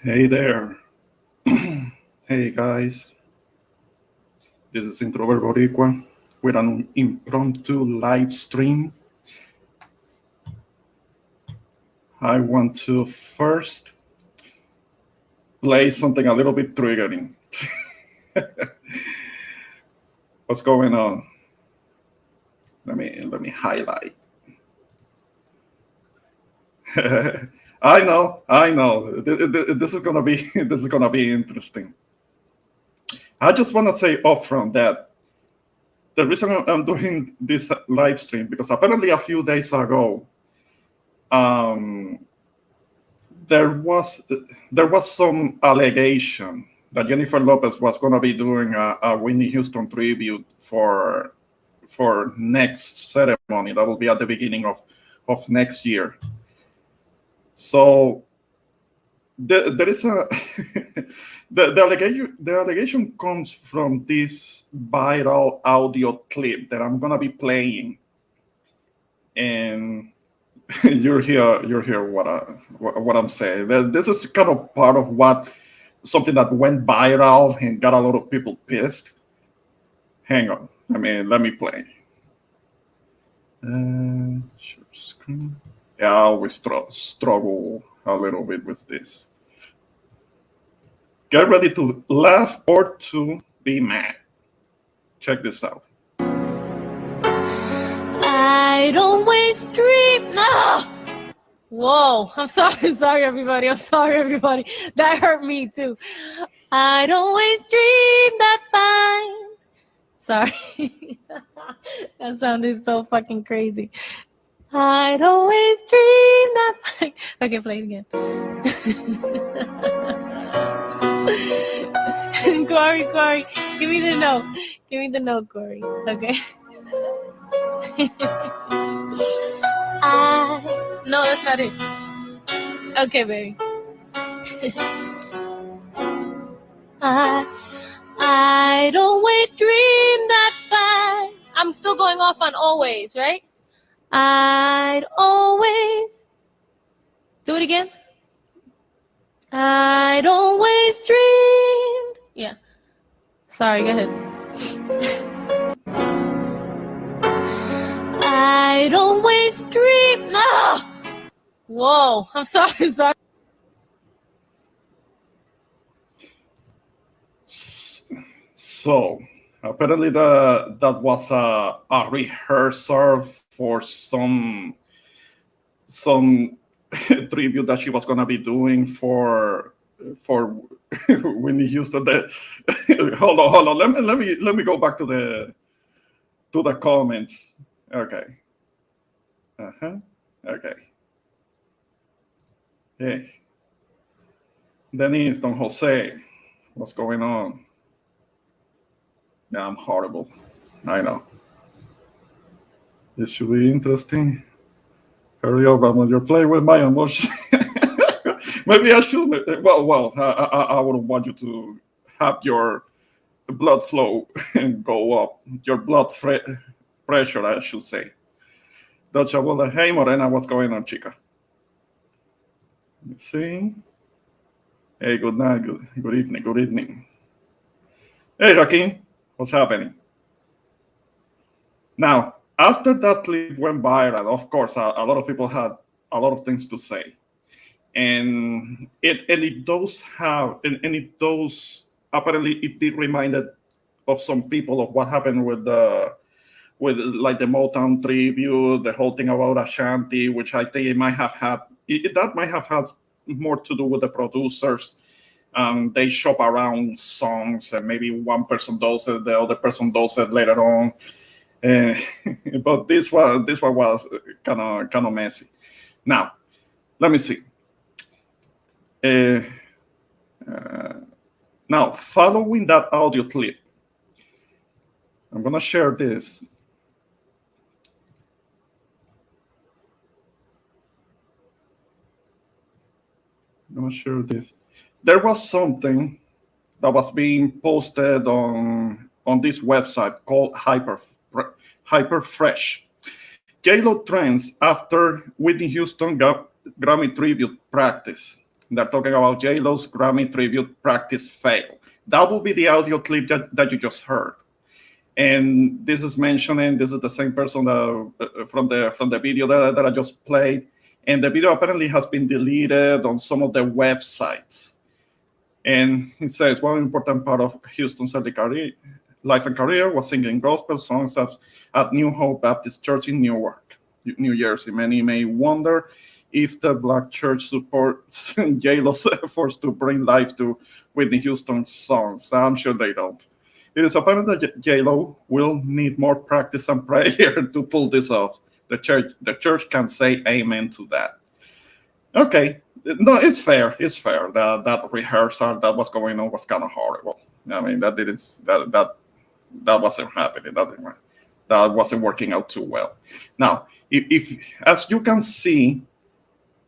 Hey there. Hey guys, this is Introvert Boricua with an impromptu live stream. I want to first play something a little bit triggering. What's going on? Let me highlight. I know. This is gonna be this is gonna be interesting. I just want to say upfront that the reason I'm doing this live stream because apparently a few days ago, um, there was there was some allegation that Jennifer Lopez was going to be doing a Whitney Houston tribute for next ceremony that will be at the beginning of next year. So there is a the allegation comes from this viral audio clip that I'm going to be playing, and you're here what I'm saying. This is kind of part of what something that went viral and got a lot of people pissed. Hang on, let me play. Share screen. Yeah, I always struggle a little bit with this. Get ready to laugh or to be mad. Check this out. I'd always dream. No. Whoa, I'm sorry, everybody. That hurt me too. I'd always dream that fine. Sorry. That sounded so fucking crazy. I'd always dream that fine. Okay, play it again. Corey, give me the note. Corey. Okay. No, that's not it. Okay, baby. I'd always dream that fine. I'm still going off on always, right? I'd always. Do it again. I'd always dreamed. Yeah. Sorry, go ahead. I'd always dream. No. Whoa, I'm sorry. So apparently that was a rehearsal for some tribute that she was gonna be doing for Whitney Houston. Hold on. Let me go back to the comments. Okay. Okay. Hey. Denise, Don Jose, what's going on? Yeah, I'm horrible. I know. This should be interesting. Hurry up, I'm on your play with my emotions. Maybe I should. Well, I wouldn't want you to have your blood flow and go up. Your blood pressure, I should say. Dutch Abuela, hey Morena, what's going on, chica? Let me see. Hey, good night, good evening. Hey, Joaquin, what's happening? Now, after that clip went viral, of course, a lot of people had a lot of things to say, and it does apparently it did reminded of some people of what happened with like the Motown tribute, the whole thing about Ashanti, which I think it might have had more to do with the producers. They shop around songs, and maybe one person does it, the other person does it later on. But this one was kind of messy. Now, let me see. Now, following that audio clip, I'm gonna share this. There was something that was being posted on this website called Hyperfresh. J-Lo trends after Whitney Houston Grammy tribute practice. They're talking about J-Lo's Grammy tribute practice fail. That will be the audio clip that you just heard. And this is mentioning, this is the same person from the video that I just played. And the video apparently has been deleted on some of the websites. And he says, one important part of Houston's early career, life and career was singing gospel songs at New Hope Baptist Church in Newark, New Jersey. Many may wonder if the Black church supports J-Lo's efforts to bring life to Whitney Houston's songs. I'm sure they don't. It is apparent that J-Lo will need more practice and prayer to pull this off. The church can say amen to that. Okay, no, it's fair. It's fair that rehearsal that was going on was kind of horrible. I mean, that wasn't happening. That wasn't working out too well. Now, if as you can see,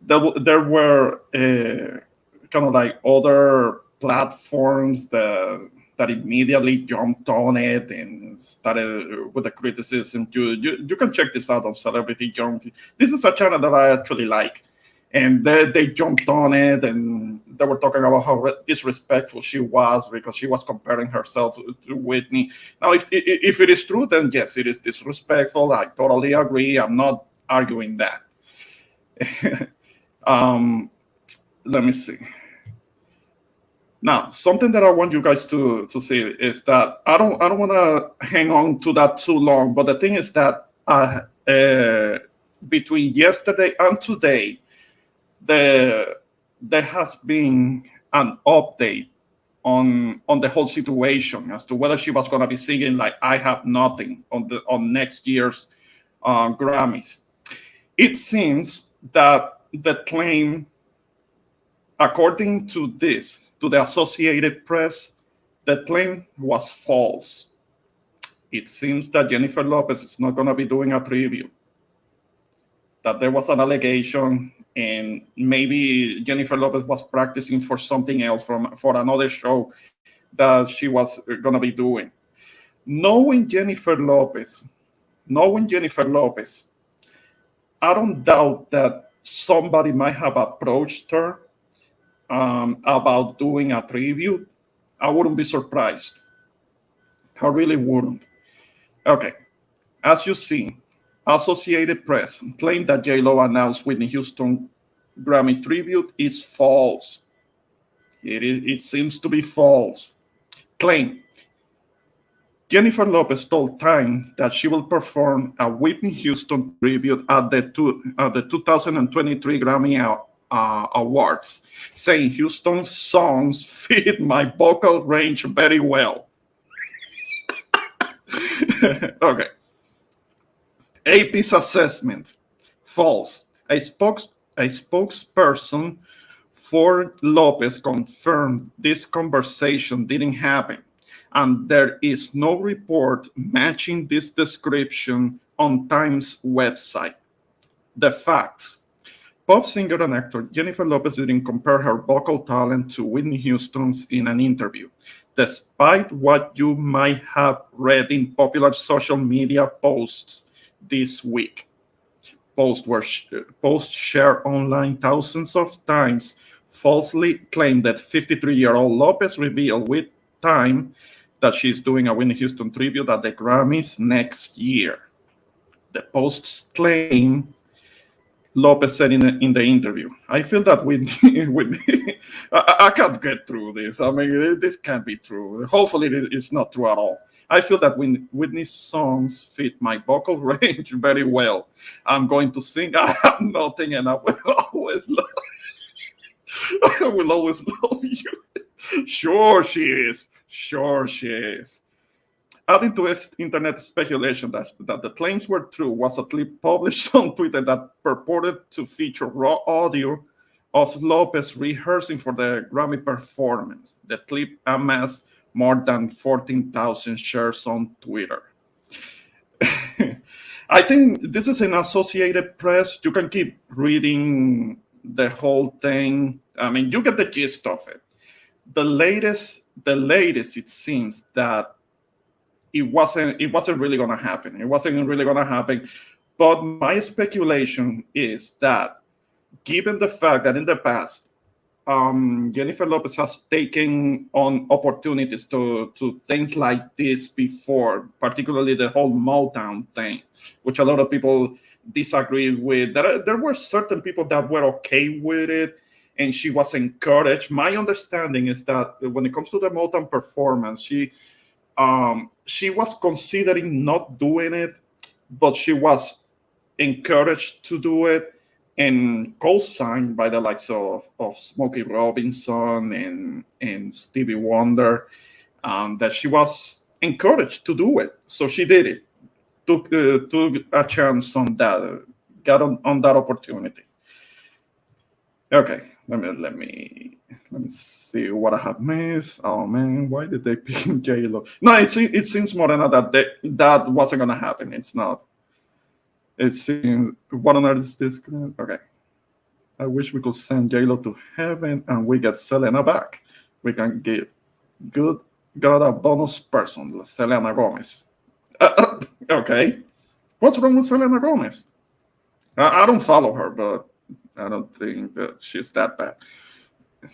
there were kind of like other platforms that immediately jumped on it and started with the criticism. You can check this out on Celebrity Jump. This is a channel that I actually like. And they jumped on it and they were talking about how disrespectful she was because she was comparing herself to Whitney. Now, if it is true, then yes, it is disrespectful. I totally agree. I'm not arguing that. Let me see. Now, something that I want you guys to see is that I don't want to hang on to that too long. But the thing is that between yesterday and today, there has been an update on the whole situation as to whether she was going to be singing like "I Have Nothing" on next year's Grammys. It seems that the claim, according to the Associated Press, the claim was false. It seems that Jennifer Lopez is not going to be doing a tribute. That there was an allegation, and maybe Jennifer Lopez was practicing for something else for another show that she was going to be doing. Knowing Jennifer Lopez, I don't doubt that somebody might have approached her about doing a tribute. I wouldn't be surprised. I really wouldn't. Okay, as you see, Associated Press claimed that J-Lo announced Whitney Houston Grammy tribute is false. It seems to be false. Claim. Jennifer Lopez told Time that she will perform a Whitney Houston tribute at the 2023 Grammy Awards, saying Houston's songs fit my vocal range very well. Okay. AP's assessment, false. A spokesperson for Lopez confirmed this conversation didn't happen, and there is no report matching this description on Time's website. The facts. Pop singer and actor Jennifer Lopez didn't compare her vocal talent to Whitney Houston's in an interview, despite what you might have read in popular social media posts this week. Posts shared online thousands of times falsely claimed that 53-year-old Lopez revealed with Time that she's doing a Whitney Houston tribute at the Grammys next year. The posts claim Lopez said in the interview, I feel that Whitney I can't get through this. I mean, this can't be true. Hopefully it's not true at all. I feel that Whitney's songs fit my vocal range very well. I'm going to sing I Have Nothing, and I will always love you. Sure she is. Adding to internet speculation that the claims were true was a clip published on Twitter that purported to feature raw audio of Lopez rehearsing for the Grammy performance. The clip amassed more than 14,000 shares on Twitter. I think this is an Associated Press. You can keep reading the whole thing. I mean, you get the gist of it. The latest, it seems that it wasn't really going to happen. It wasn't really going to happen. But my speculation is that given the fact that in the past, Jennifer Lopez has taken on opportunities to things like this before, particularly the whole Motown thing, which a lot of people disagree with. There were certain people that were okay with it, and she was encouraged. My understanding is that when it comes to the Motown performance, she was considering not doing it, but she was encouraged to do it and co-signed by the likes of Smokey Robinson and Stevie Wonder, that she was encouraged to do it. So she did it, took a chance on that, got on that opportunity. Okay, let me see what I have missed. Oh man, why did they pick J-Lo? No, it seems more than that wasn't gonna happen. It's not. It seems, what on earth is this? Okay. I wish we could send J-Lo to heaven and we get Selena back. We can give got a bonus person, Selena Gomez. Okay. What's wrong with Selena Gomez? I don't follow her, but I don't think that she's that bad.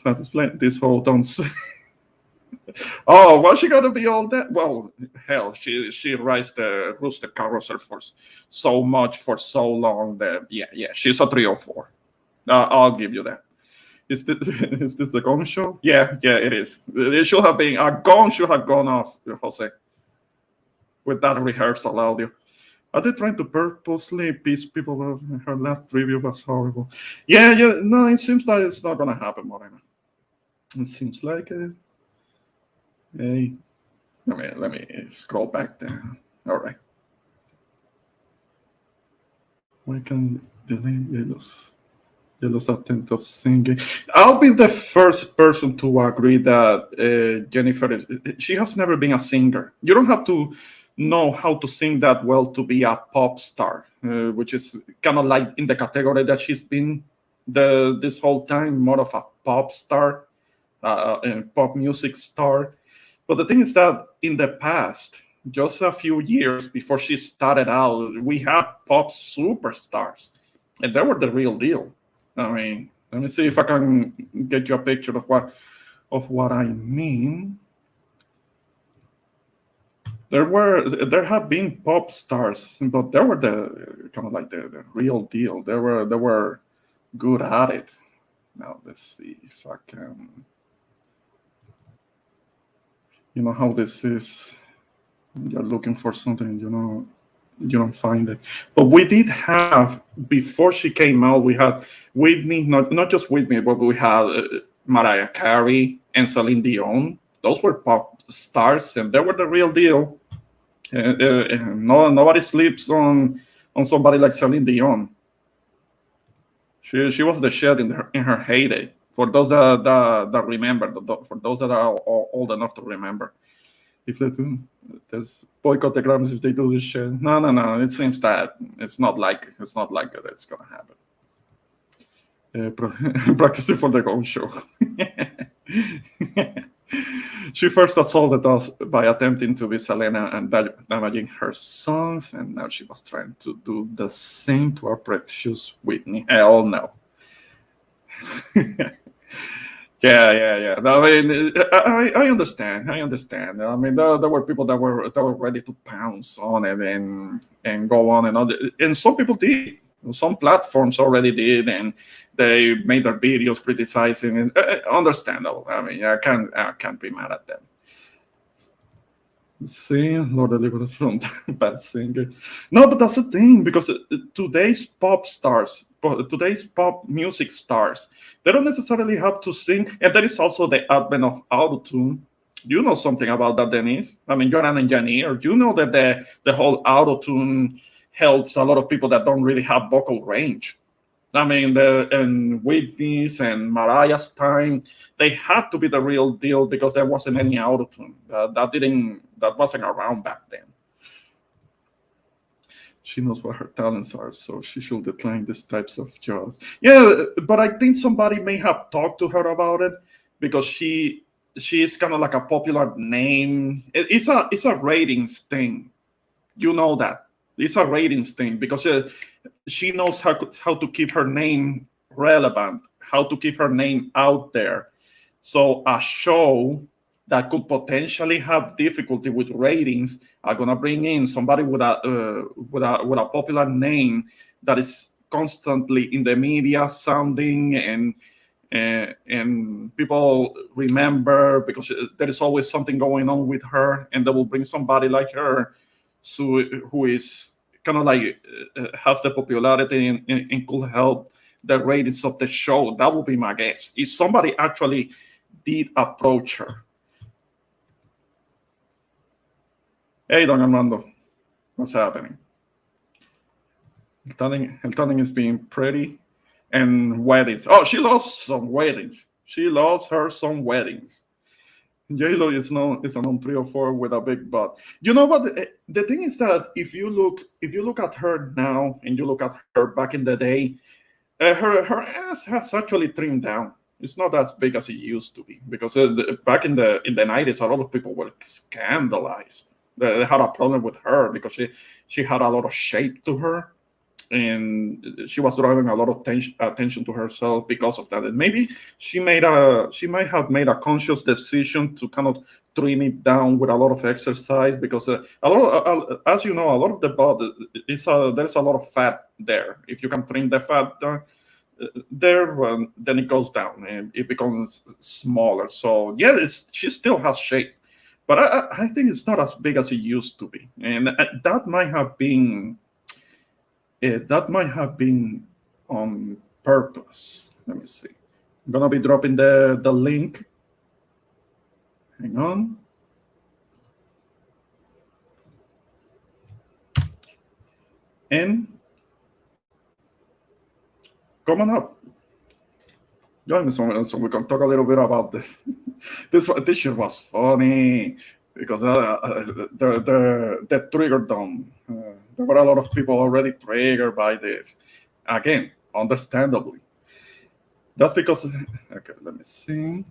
Let's explain this whole don't say. Oh, why she gotta be all that? Well, hell, she rides the Rooster Carousel for so much for so long that yeah, she's a 304. I'll give you that. Is this the Gong Show? Yeah, it is. It should have been a gong should have gone off, Jose, with that rehearsal audio. Are they trying to purposely piss people off? Her last review was horrible. Yeah. No, it seems like it's not gonna happen, Morena. It seems like hey, let me scroll back there. All right. Why can delay J-Lo's attempt of singing? I'll be the first person to agree that Jennifer she has never been a singer. You don't have to know how to sing that well to be a pop star, which is kind of like in the category that she's been this whole time, more of a pop star, pop music star. But the thing is that in the past, just a few years before she started out, we had pop superstars, and they were the real deal. I mean, let me see if I can get you a picture of what I mean. There have been pop stars, but they were the kind of like the real deal. They were good at it. Now let's see if I can. You know how this is. You're looking for something, you don't find it. But we did have, before she came out, we had Whitney, not just Whitney, but we had Mariah Carey and Celine Dion. Those were pop stars, and they were the real deal. Nobody sleeps on somebody like Celine Dion. She was the shit in her heyday. For those that remember, for those that are old enough to remember, if they do, there's boycott the Grammys if they do this shit. No. It seems that it's not like it's gonna happen. Practicing for the Gong Show. She first assaulted us by attempting to be Selena and damaging her songs, and now she was trying to do the same to our precious Whitney. Hell no. Yeah. I mean, I understand. I mean, there were people that were ready to pounce on it and go on and on. And some people did. Some platforms already did, and they made their videos criticizing it. Understandable. I mean, I can't be mad at them. See, Lord deliver us from bad singer. No, but that's the thing, because today's pop music stars, they don't necessarily have to sing. And there is also the advent of autotune. You know something about that, Denise. I mean, you're an engineer. You know that the whole autotune helps a lot of people that don't really have vocal range. I mean, in Whitney's and Mariah's time, they had to be the real deal because there wasn't any autotune. That wasn't around back then. She knows what her talents are, so she should decline these types of jobs. Yeah, but I think somebody may have talked to her about it because she is kind of like a popular name. It's a ratings thing. You know that. It's a ratings thing because she knows how to keep her name relevant, how to keep her name out there. So a show that could potentially have difficulty with ratings are gonna bring in somebody with a popular name that is constantly in the media sounding and people remember because there is always something going on with her, and they will bring somebody like her, so who is kind of like has the popularity and could help the ratings of the show. That would be my guess. If somebody actually did approach her. Hey, Don Armando, what's happening? El Tanning is being pretty. And weddings. Oh, she loves some weddings. She loves her some weddings. J-Lo is a non 3 or 4 with a big butt. You know what? The thing is that if you look at her now and you look at her back in the day, her ass has actually trimmed down. It's not as big as it used to be because back in the 90s, a lot of people were scandalized. They had a problem with her because she had a lot of shape to her, and she was drawing a lot of attention to herself because of that. And maybe she might have made a conscious decision to kind of trim it down with a lot of exercise because as you know, a lot of the body there's a lot of fat there. If you can trim the fat there, then it goes down and it becomes smaller. So yeah, she still has shape, but I think it's not as big as it used to be, and that might have been. That might have been on purpose. Let me see. I'm gonna be dropping the link. Hang on. And come on up. Join me so we can talk a little bit about this. This shit was funny because the trigger dome. There were a lot of people already triggered by this. Again, understandably. That's because, okay, let me see.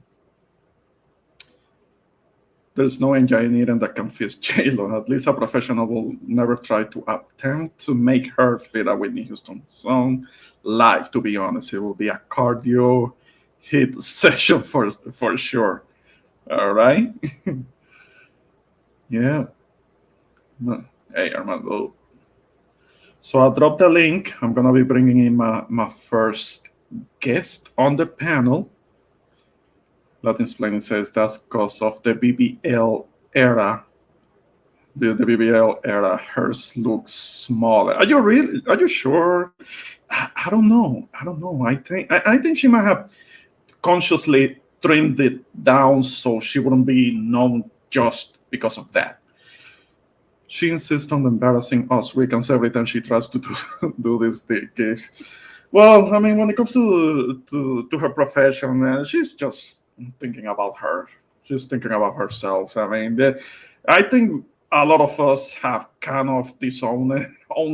There's no engineering that can fix J-Lo. At least a professional will never try to attempt to make her fit a Whitney Houston song live, to be honest. It will be a cardio hit session for sure. All right? Yeah. Hey, Armando. So I'll drop the link. I'm going to be bringing in my first guest on the panel. Latin Splaining says that's because of the BBL era. The BBL era, hers looks smaller. Are you sure? I don't know. I think she might have consciously trimmed it down so she wouldn't be known just because of that. She insists on embarrassing us Ricans every time she tries to do this case. Well, I mean, when it comes to her profession, she's just thinking about her. She's thinking about herself. I mean, I think a lot of us have kind of disowned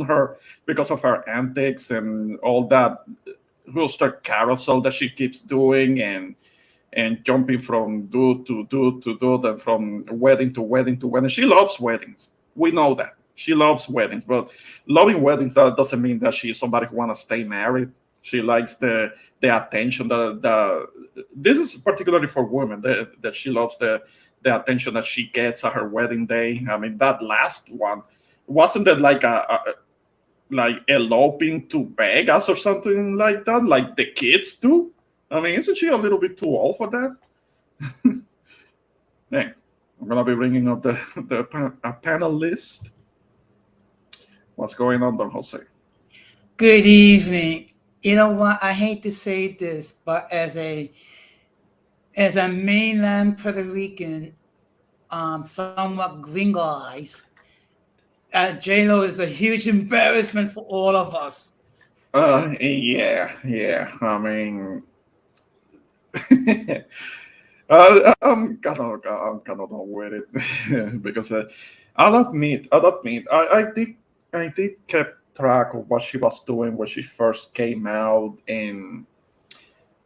her because of her antics and all that rooster carousel that she keeps doing and jumping from dude to dude to dude and from wedding to wedding to wedding. She loves weddings. We know that. She loves weddings, but loving weddings doesn't mean that she's somebody who wants to stay married. She likes the attention. This is particularly for women that she loves the attention that she gets at her wedding day. I mean, that last one, wasn't it like like eloping to Vegas or something like that, like the kids do? I mean, isn't she a little bit too old for that? Hey, I'm gonna be bringing up a panelist. What's going on, Don Jose? Good evening. You know what? I hate to say this, but as a mainland Puerto Rican, somewhat gringoized, J-Lo is a huge embarrassment for all of us. Yeah. I mean, I'm kind of done with it because I'll admit, I did keep track of what she was doing when she first came out, and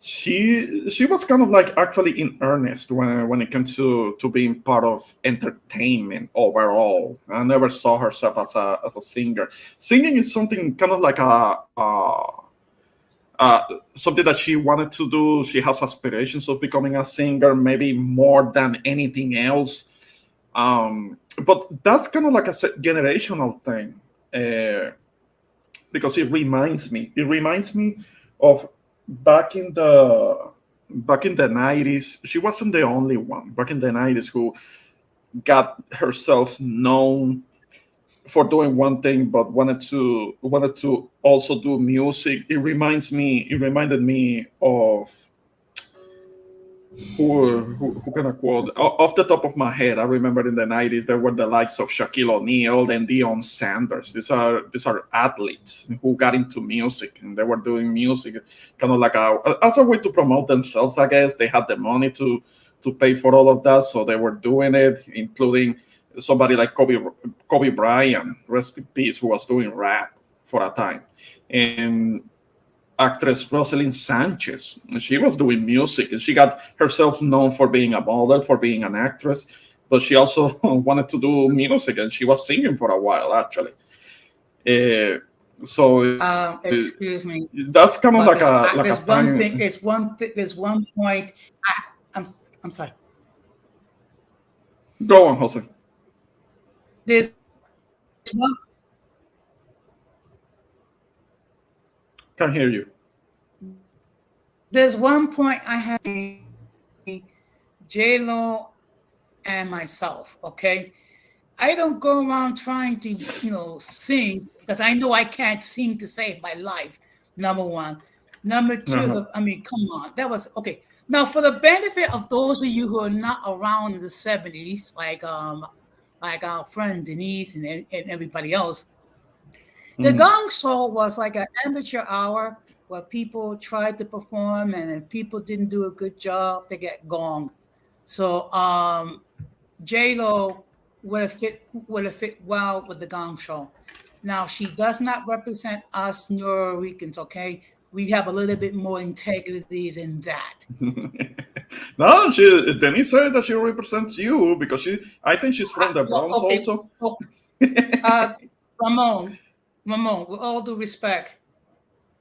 she was kind of like actually in earnest when it comes to being part of entertainment overall. I never saw herself as a singer. Singing is something kind of like a something that she wanted to do. She has aspirations of becoming a singer, maybe more than anything else. But that's kind of like a generational thing, because it reminds me. It reminds me of back in the back in the 90s. She wasn't the only one back in the 90s who got herself known for doing one thing but wanted to also do music. It reminded me of who can I quote off the top of my head. I remember in the 90s there were the likes of Shaquille O'Neal and Deion Sanders. These are athletes who got into music, and they were doing music kind of like as a way to promote themselves, I guess. They had the money to pay for all of that, so they were doing it, including somebody like Kobe Bryant, rest in peace, who was doing rap for a time. And actress Rosalind Sanchez, she was doing music, and she got herself known for being a model, for being an actress, but she also wanted to do music, and she was singing for a while, actually. So Excuse me. that's kind of But like a there's one time. thing. There's one point. I'm sorry. Go on, Jose. There's one, Can't hear you. there's one point I have J Lo and myself. Okay, I don't go around trying to sing because I know I can't sing to save my life. Number one. Number 2, come on, that was okay. Now, for the benefit of those of you who are not around in the 70s, like our friend Denise and everybody else, the Gong Show was like an amateur hour where people tried to perform, and if people didn't do a good job, they get gonged. So J Lo would have fit well with the Gong Show. Now, she does not represent us New Ricans, okay? We have a little bit more integrity than that. No, Denise said that she represents you because I think she's from the Bronx also. Ramon, with all due respect,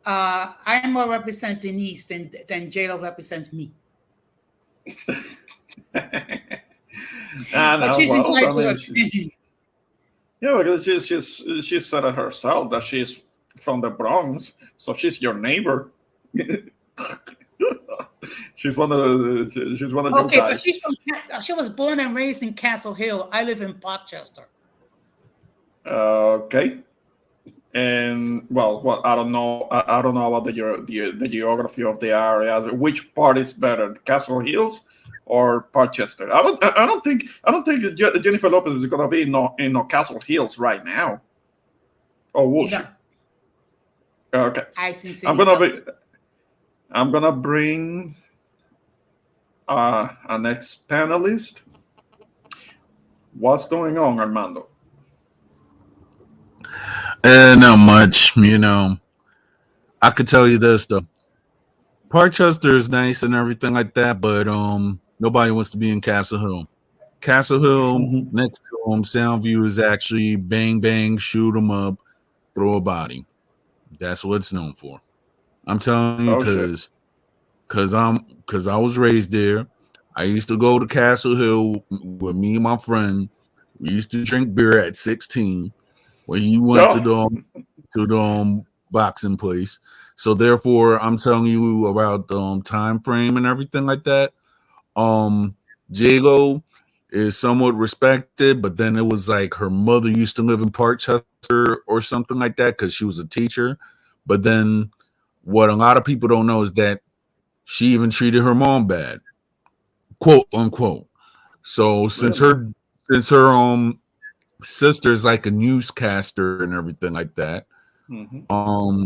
I more represent Denise than J-Lo represents me. But she's entitled to her opinion. Yeah, because she said it herself that she's from the Bronx, so she's your neighbor. she's one of the Okay, guys. but she was born and raised in Castle Hill. I live in Parkchester. Okay. And well, I don't know. I don't know about the geography of the area. Which part is better, Castle Hills or Parkchester? I don't think Jennifer Lopez is gonna be in Castle Hills right now. Or will she? Okay. I'm gonna bring our next panelist. What's going on, Armando? Not much, I could tell you this though. Parkchester is nice and everything like that, but nobody wants to be in Castle Hill. Castle Hill, next to Soundview is actually bang bang, shoot 'em up, throw a body. That's what it's known for. I'm telling you, because I was raised there. I used to go to Castle Hill with me and my friend. We used to drink beer at 16 when you went to the boxing place. So therefore, I'm telling you about the time frame and everything like that. J-Lo is somewhat respected, but then it was like her mother used to live in Parkchester or something like that because she was a teacher. But then what a lot of people don't know is that she even treated her mom bad, quote unquote. So since her sister's like a newscaster and everything like that, a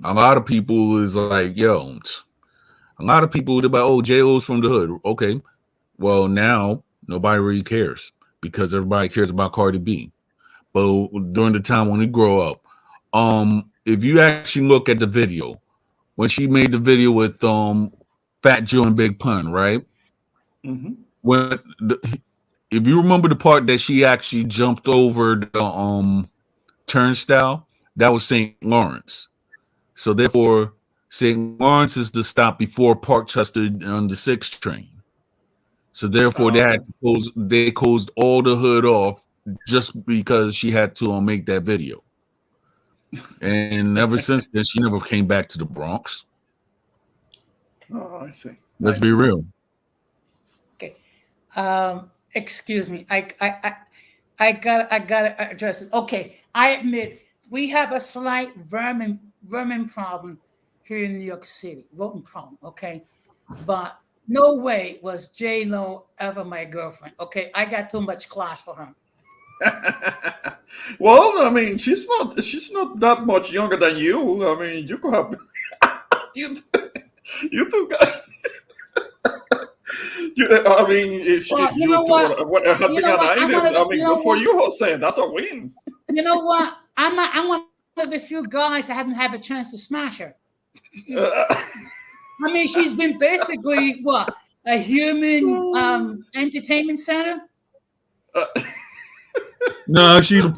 lot of people is like, yo, a lot of people they're like, oh, J-Lo's from the hood. Okay, well now nobody really cares because everybody cares about Cardi B. But during the time when we grow up, if you actually look at the video, when she made the video with Fat Joe and Big Pun, right? When if you remember the part that she actually jumped over the turnstile, that was St. Lawrence. So therefore, St. Lawrence is the stop before Parkchester on the 6th train. So therefore, Oh, okay. they closed all the hood off just because she had to make that video. And ever since then, she never came back to the Bronx. Oh, I see. Let's I be see. real. Okay. Excuse me. I gotta address it. Okay, I admit we have a slight vermin problem here in New York City. Rodent problem, okay? But no way was J Lo ever my girlfriend. Okay, I got too much class for her. Well, I mean, she's not that much younger than you. I mean, you could have you you two guys. I mean, if Well, you two had You know what? I'm one of I the, mean, you know good for what? you, Jose. That's a win. You know what? I'm one of the few guys that haven't had a chance to smash her. I mean, she's been basically what, a human entertainment center. No, she's a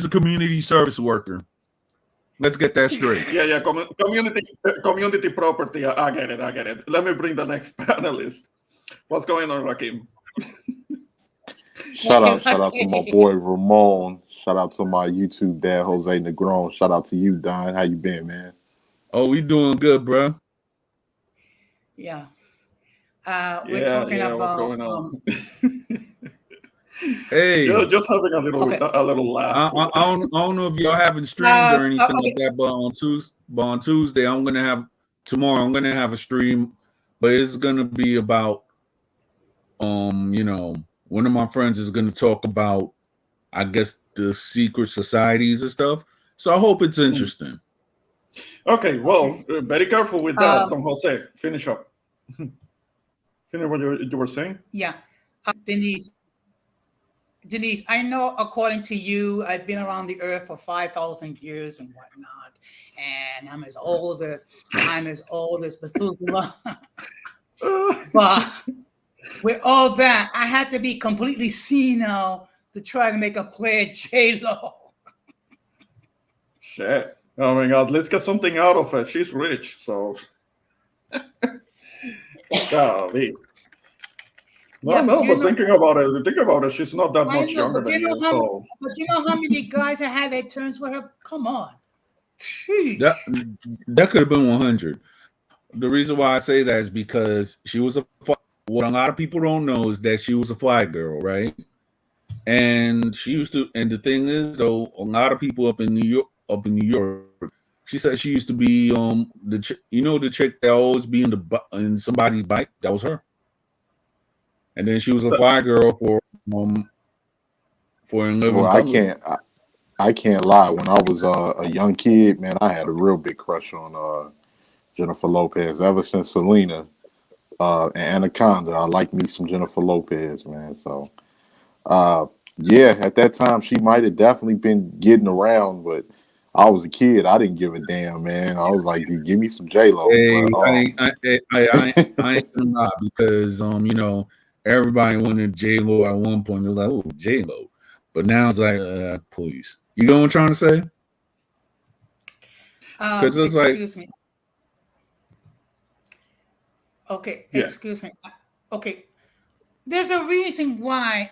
community service worker. Let's get that straight. Yeah. Community property. I get it. Let me bring the next panelist. What's going on, Rakim? Shout out to my boy Ramon. Shout out to my YouTube dad, Jose Negron. Shout out to you, Don. How you been, man? Oh, we doing good, bro. Yeah. We're talking what's about going on? Hey, just having a little Okay. a little laugh. I don't know if y'all having streams or anything like that, but on Tuesday, tomorrow I'm gonna have a stream, but it's gonna be about one of my friends is gonna talk about, I guess, the secret societies and stuff. So I hope it's interesting. Okay, well, very careful with that, Don Jose. Finish up. Finish what you were saying. Yeah. Denise, I know according to you, I've been around the earth for 5,000 years and whatnot, and I'm as old as Methuselah. But with all that, I had to be completely senile to try to make a play at J-Lo. Shit. I mean, at least get something out of it. She's rich, so. Golly. But thinking about it, she's not that much younger than you. So. But you know how many guys have had their turns with her? Come on. Jeez. That could have been 100. The reason why I say that is because she was what a lot of people don't know is that she was a fly girl, right? And she used to, and the thing is, though, a lot of people up in New York, she said she used to be the chick that always be in somebody's bike. That was her. And then she was a fly girl for In Living Well, Color. I can't lie. When I was a young kid, man, I had a real big crush on Jennifer Lopez. Ever since Selena and Anaconda, I like me some Jennifer Lopez, man. So, yeah, at that time, she might have definitely been getting around, but I was a kid. I didn't give a damn, man. I was like, give me some J-Lo. Hey, But, I ain't gonna lie, because everybody wanted J-Lo at one point. It was like, oh, J-Lo. But now it's like, please. You know what I'm trying to say? Because it's excuse like, me. Okay, Yeah. excuse me. Okay, there's a reason why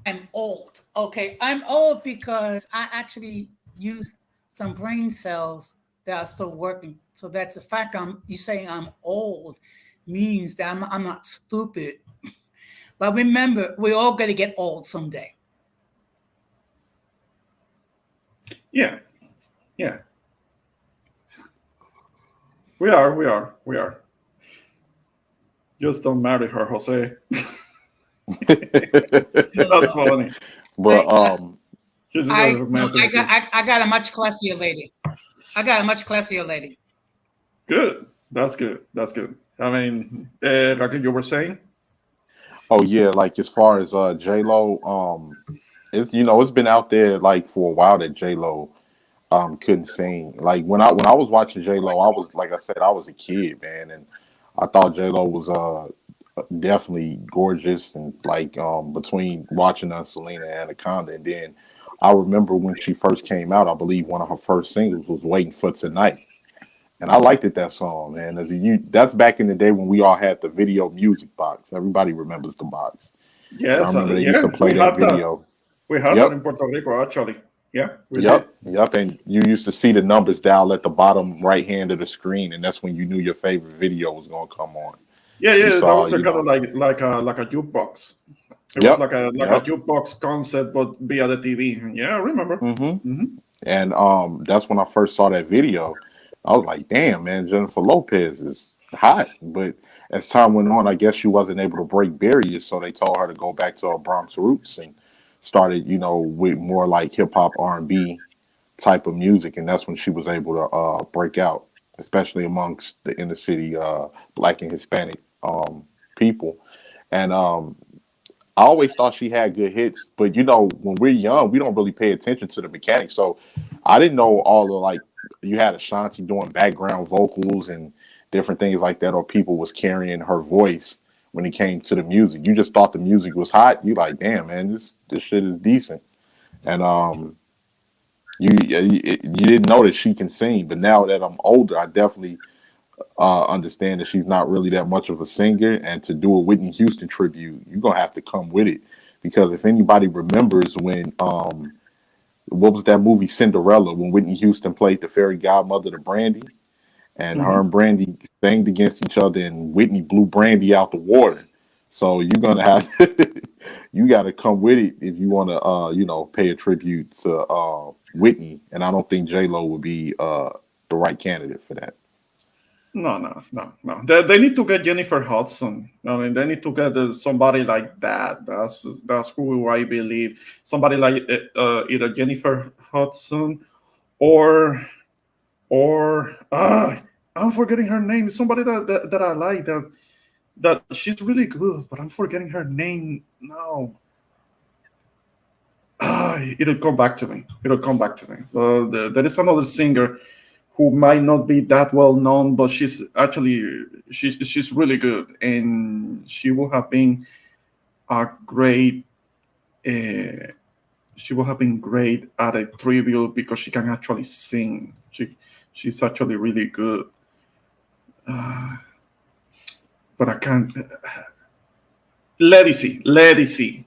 I'm old. Okay, I'm old because I actually use some brain cells that are still working. So that's the fact. You saying I'm old means that I'm not stupid. But remember, we're all going to get old someday. Yeah. We are. Just don't marry her, Jose. That's funny. but She's just I romantic. got a much classier lady. Good. That's good. I mean, like you were saying. oh yeah, like as far as J-Lo, it's it's been out there like for a while that J-Lo couldn't sing. Like when I was watching J-Lo, I was, like I said, I was a kid, man, and I thought J-Lo was definitely gorgeous, and like between watching Selena and Anaconda, and then I remember when she first came out, I believe one of her first singles was "Waiting for Tonight," and I liked that song, man. That's back in the day when we all had the video music box. Everybody remembers the box, but I Yes, remember they used to yeah, play that video. we had that Yep, in Puerto Rico actually. Yeah, we did. yep. And you used to see the numbers dial at the bottom right hand of the screen, and that's when you knew your favorite video was gonna come on. Yeah, You yeah, that saw, was a kind of like a jukebox. It was yep, like a yep. jukebox concept, but via the TV. Yeah, I remember. hmm Hmm. And that's when I first saw that video. I was like, damn, man, Jennifer Lopez is hot. But as time went on, I guess she wasn't able to break barriers, so they told her to go back to her Bronx roots and started, with more like hip hop R&B type of music, and that's when she was able to break out, especially amongst the inner city Black and Hispanic people. And I always thought she had good hits, but when we're young, we don't really pay attention to the mechanics. So I didn't know all the like you had Ashanti doing background vocals and different things like that, or people was carrying her voice when it came to the music. You just thought the music was hot. You like, damn man, this shit is decent. And you didn't know that she can sing, but now that I'm older, I definitely understand that she's not really that much of a singer. And to do a Whitney Houston tribute, you're gonna have to come with it, because if anybody remembers when what was that movie Cinderella, when Whitney Houston played the fairy godmother to Brandy, and her and Hmm. Brandy sang against each other, and Whitney blew Brandy out the water. So you're gonna have you got to come with it if you want to pay a tribute to Whitney. And I don't think J Lo would be the right candidate for that. No, no, no, no. They need to get Jennifer Hudson. I mean, they need to get somebody like that. That's who I believe. Somebody like either Jennifer Hudson or I'm forgetting her name. Somebody that I like that she's really good, but I'm forgetting her name now. It'll come back to me. It'll come back to me. There is another singer who might not be that well known, but she's really good, and she will have been a great. Uh, she will have been great at a tribute because she can actually sing. She's actually really good. Uh, but I can't. Lady C.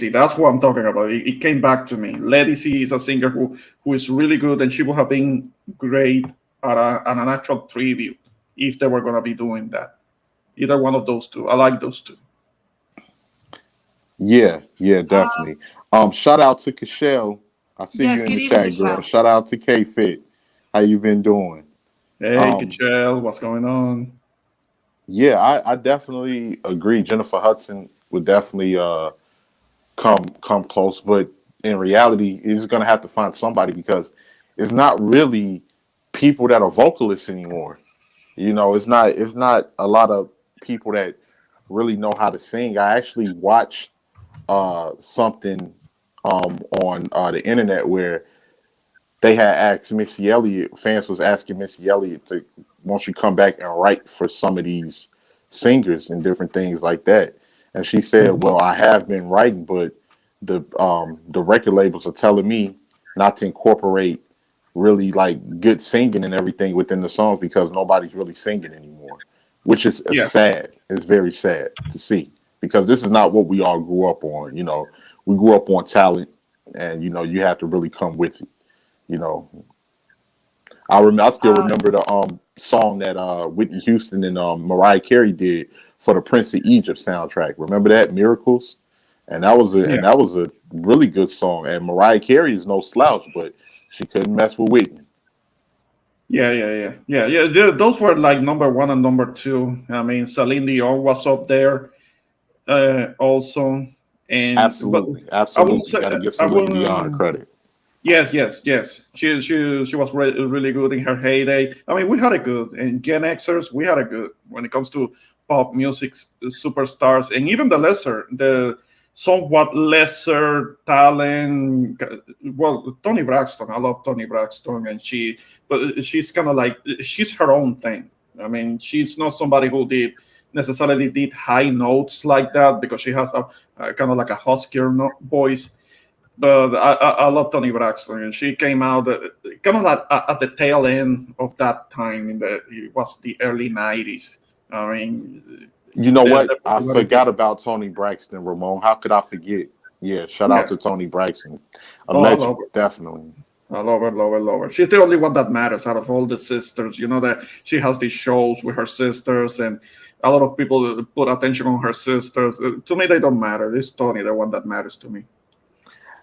That's what I'm talking about. It came back to me. Lady C is a singer who is really good, and she would have been great at an actual tribute if they were going to be doing that. Either one of those two. I like those two. Yeah, definitely. Shout out to Cashel. I see Yes, you in good the evening, chat, girl. Michelle. Shout out to K Fit. How you been doing? Hey, Um, Kichel, what's going on? yeah, I definitely agree. Jennifer Hudson would definitely come close, but in reality, he's gonna have to find somebody, because it's not really people that are vocalists anymore. It's not a lot of people that really know how to sing. I actually watched something on the internet where they had asked Missy Elliott, fans was asking Missy Elliott to, won't you come back and write for some of these singers and different things like that. And she said, Mhm. well, I have been writing, but the record labels are telling me not to incorporate really like good singing and everything within the songs, because nobody's really singing anymore, which is Yeah, sad. It's very sad to see, because this is not what we all grew up on. We grew up on talent, and you have to really come with it. You know, I still Uh, remember the song that Whitney Houston and Mariah Carey did for the Prince of Egypt soundtrack. Remember that, Miracles? And yeah, that was a really good song. And Mariah Carey is no slouch, but she couldn't mess with Whitney. yeah. Those were like number one and number two. I mean, Celine Dion was up there also, but Absolutely, I won't absolutely. say Got to give I Celine Dion her won't. credit. Yes. She was really good in her heyday. I mean, we had a good, and Gen Xers, we had a good when it comes to pop music superstars, and even the somewhat lesser talent. Well, Tony Braxton, I love Tony Braxton, and but she's kind of like she's her own thing. I mean, she's not somebody who did necessarily did high notes like that because she has a kind of like a huskier voice, But I love Tony Braxton, and she came out kind of at the tail end of that time. It was the early '90s. I mean, You know what? the- I forgot about Tony Braxton, Ramon. How could I forget? Yeah, shout out Yeah. to Tony Braxton. A Oh, I legend, love her. definitely. I love her, love her, love her. She's the only one that matters out of all the sisters. You know that she has these shows with her sisters, and a lot of people put attention on her sisters. To me, they don't matter. It's Tony, the one that matters to me.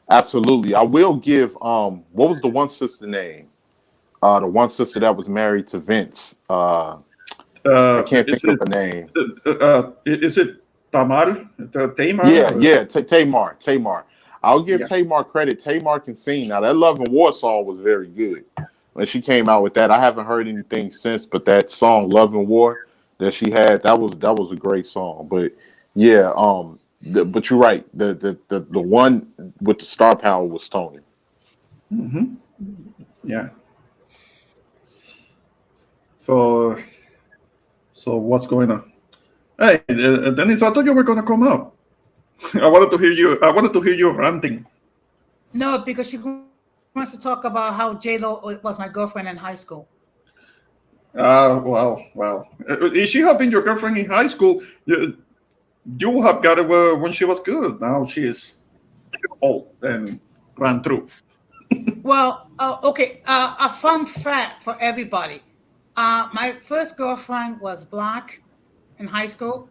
Absolutely. I will give what was the one sister name? The one sister that was married to Vince. I can't think of the name. Is it Tamar? Tamar? Yeah, Tamar. I'll give Yeah. Tamar credit. Tamar can sing. Now that Love and War song was very good when she came out with that. I haven't heard anything since, but that song Love and War that she had, that was a great song. But yeah, but you're right. The one with the star power was Tony. Mm-hmm. Yeah. So what's going on? Hey, Dennis, I thought you were gonna come up. I wanted to hear you ranting. No, because she wants to talk about how J-Lo was my girlfriend in high school. Well. If she had been your girlfriend in high school, you have got her when she was good. Now she is old and ran through. Well, okay. A fun fact for everybody. My first girlfriend was black in high school,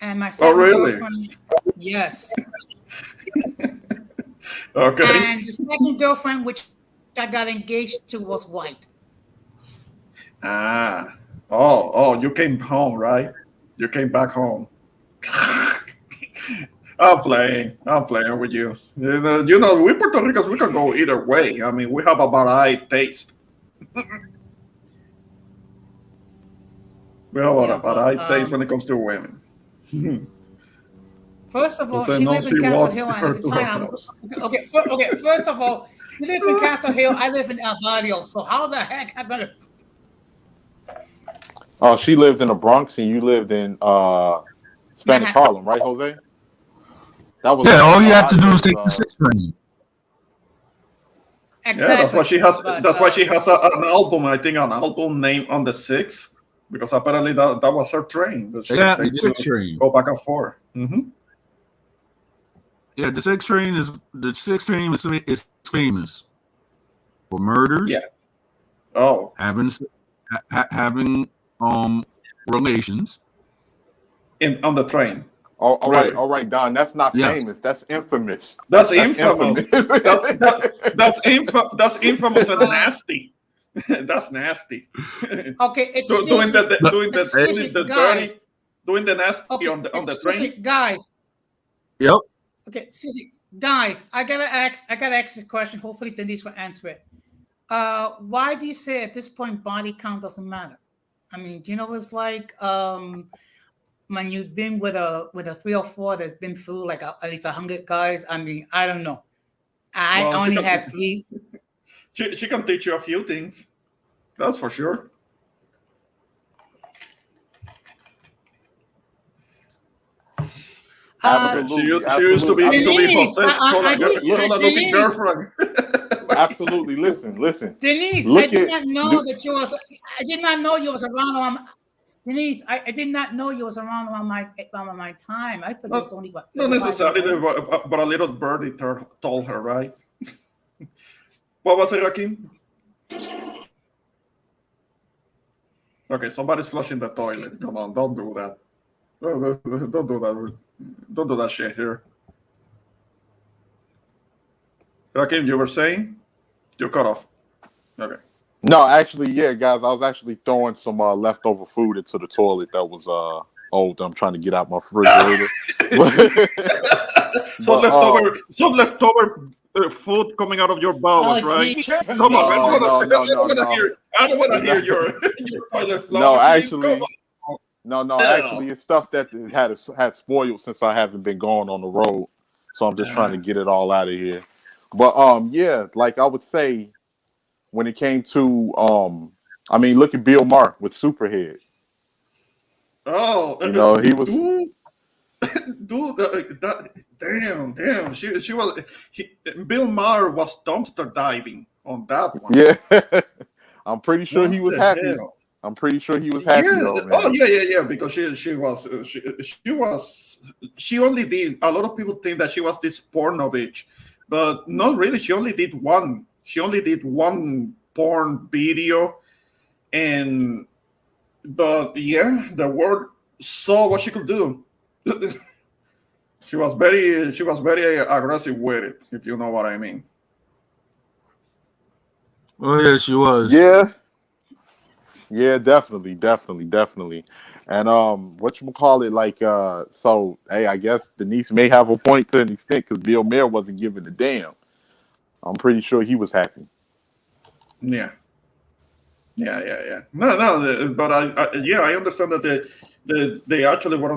and my second really? girlfriend, yes. Okay. And the second girlfriend, which I got engaged to, was white. Oh, you came home, right? You came back home. I'm playing with you. You know, we Puerto Ricans, we can go either way. I mean, we have a varied taste. We have a varied taste when it comes to women. First of all, Jose she knows lived in he Castle walked Hill, and her at the to her time, house. okay. First of all, you live in Castle Hill. I live in El Barrio. So how the heck I better? Oh, she lived in the Bronx and you lived in Spanish Harlem, right, Jose? That was all you have to do is take the 6 train. Exactly. Yeah, that's why she has. But, That's why she has an album. I think an album named On the Six, because apparently that was her train. That she Exactly, takes 6 to train. go back and forth. Mm-hmm. Yeah, the 6 train is famous for murders. Yeah. Oh, having relations. on the train. all Right. right, Don. That's not Yeah. famous. That's infamous. That's infamous. infamous. That's infamous and nasty. That's nasty. okay, doing the guys. dirty, doing the nasty Okay, on the excuse me, train. guys. Yep. Okay, excuse me, guys. I gotta ask this question. Hopefully, Denise will answer it. Why do you say at this point body count doesn't matter? I mean, do you know it's like when you've been with a 3 or 4 that's been through like at least 100 guys? I mean, I don't know. I Well, only had 3. She can teach you a few things. That's for sure. Absolutely, She used to be Denise, possessed. Looking girlfriend. Absolutely. Listen. Denise, Look I did at- not know that you was. I did not know you was around. Denise, I did not know you was around my time. I thought it was only what. Not 35 years necessarily, old. but a little birdie told her, right? What was it, Rakim? Okay, somebody's flushing the toilet. Come on, don't do that. Don't do that. Don't do that shit here. Rakim, you were saying? You cut off. Okay. No, actually, yeah, guys. I was actually throwing some leftover food into the toilet that was old. I'm trying to get out my refrigerator. Some leftover food coming out of your bowels, right? gee, Come on, No. I don't want to hear your toilet flow. No, Come actually, on. no. Actually, it's stuff that had spoiled since I haven't been going on the road. So I'm just trying to get it all out of here. But yeah, like I would say, when it came to I mean, look at Bill Maher with Superhead. Oh, You know, he was. dude, Damn. Bill Maher was dumpster diving on that one. Yeah, I'm pretty sure What he was the happy. hell? I'm pretty sure he was happy Yeah. though, Oh man. yeah. Because she only did. A lot of people think that she was this porno bitch, but not really. She only did one. She only did one porn video, but yeah, the world saw what she could do. She was very aggressive with it, if you know what I mean. Oh yeah, she was. Yeah, definitely. And whatchamacallit, like so hey, I guess Denise may have a point to an extent because Bill Maher wasn't giving a damn. I'm pretty sure he was happy. Yeah. No, but I understand that they actually were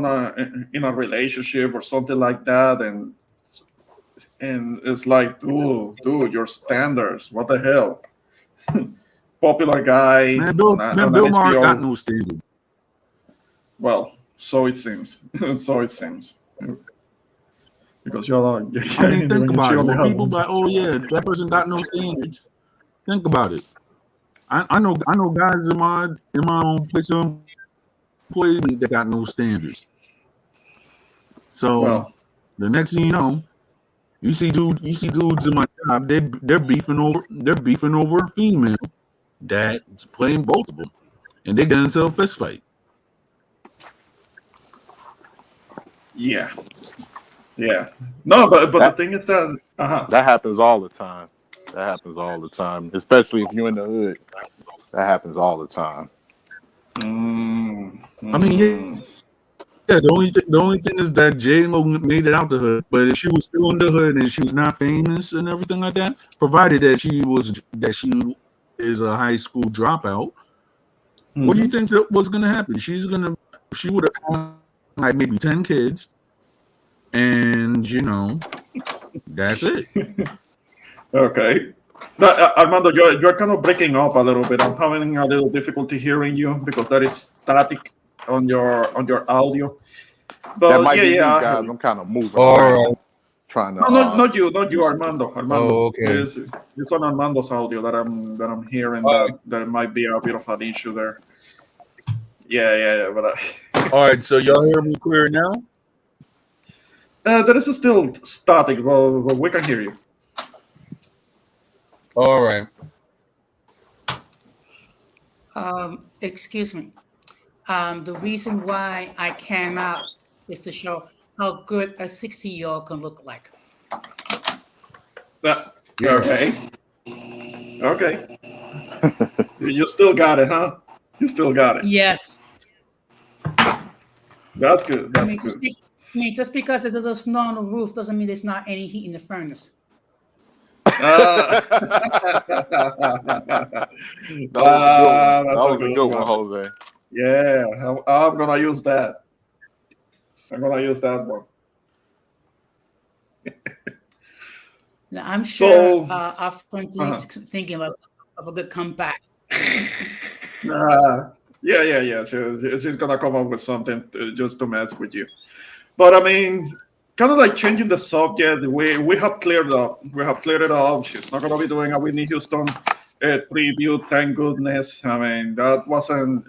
in a relationship or something like that, and it's like, dude, your standards, what the hell? Popular guy Man, Bill on Maher HBO. got no standard. Well, so it seems. Because you're like, I mean, think about it. When people like, oh yeah, that person got no standards. Think about it. I know guys in my own place of employment that got no standards. So Well, the next thing you know, you see dudes in my job, they're beefing over a female that's playing both of them, and they get into a fist fight. yeah. No, but the thing is that That happens all the time. Especially if you're in the hood. That happens all the time. I mean, yeah. The only thing is that J-Lo made it out the hood, but if she was still in the hood and she was not famous and everything like that, provided that she is a high school dropout, what do you think that was going to happen? She would have like maybe 10 kids, and that's it. Okay. No, Armando, you're kind of breaking up a little bit. I'm having a little difficulty hearing you because there is static on your audio. But That might be me, I guys. heard you. I'm kind of moving All around, right. trying to. No, not you, Armando. Oh, okay. It's on Armando's audio that I'm hearing that there might be a bit of an issue there. Yeah. But All right, so y'all hear me clear now? there is still static, but we can hear you. All right. Excuse me. The reason why I came out is to show how good a 60-year-old can look like. Okay. You still got it, huh? You still got it. Yes. That's good. I That's mean, good. just because there's a snow on the roof doesn't mean there's not any heat in the furnace. That was a good one, Jose. Yeah, I'm gonna use that. One. Now, I'm sure So- our friend Denise is thinking of a good comeback. Yeah. She's gonna come up with something just to mess with you. But I mean, kind of like changing the subject. We have cleared up. She's not gonna be doing a Whitney Houston tribute. Thank goodness. I mean, that wasn't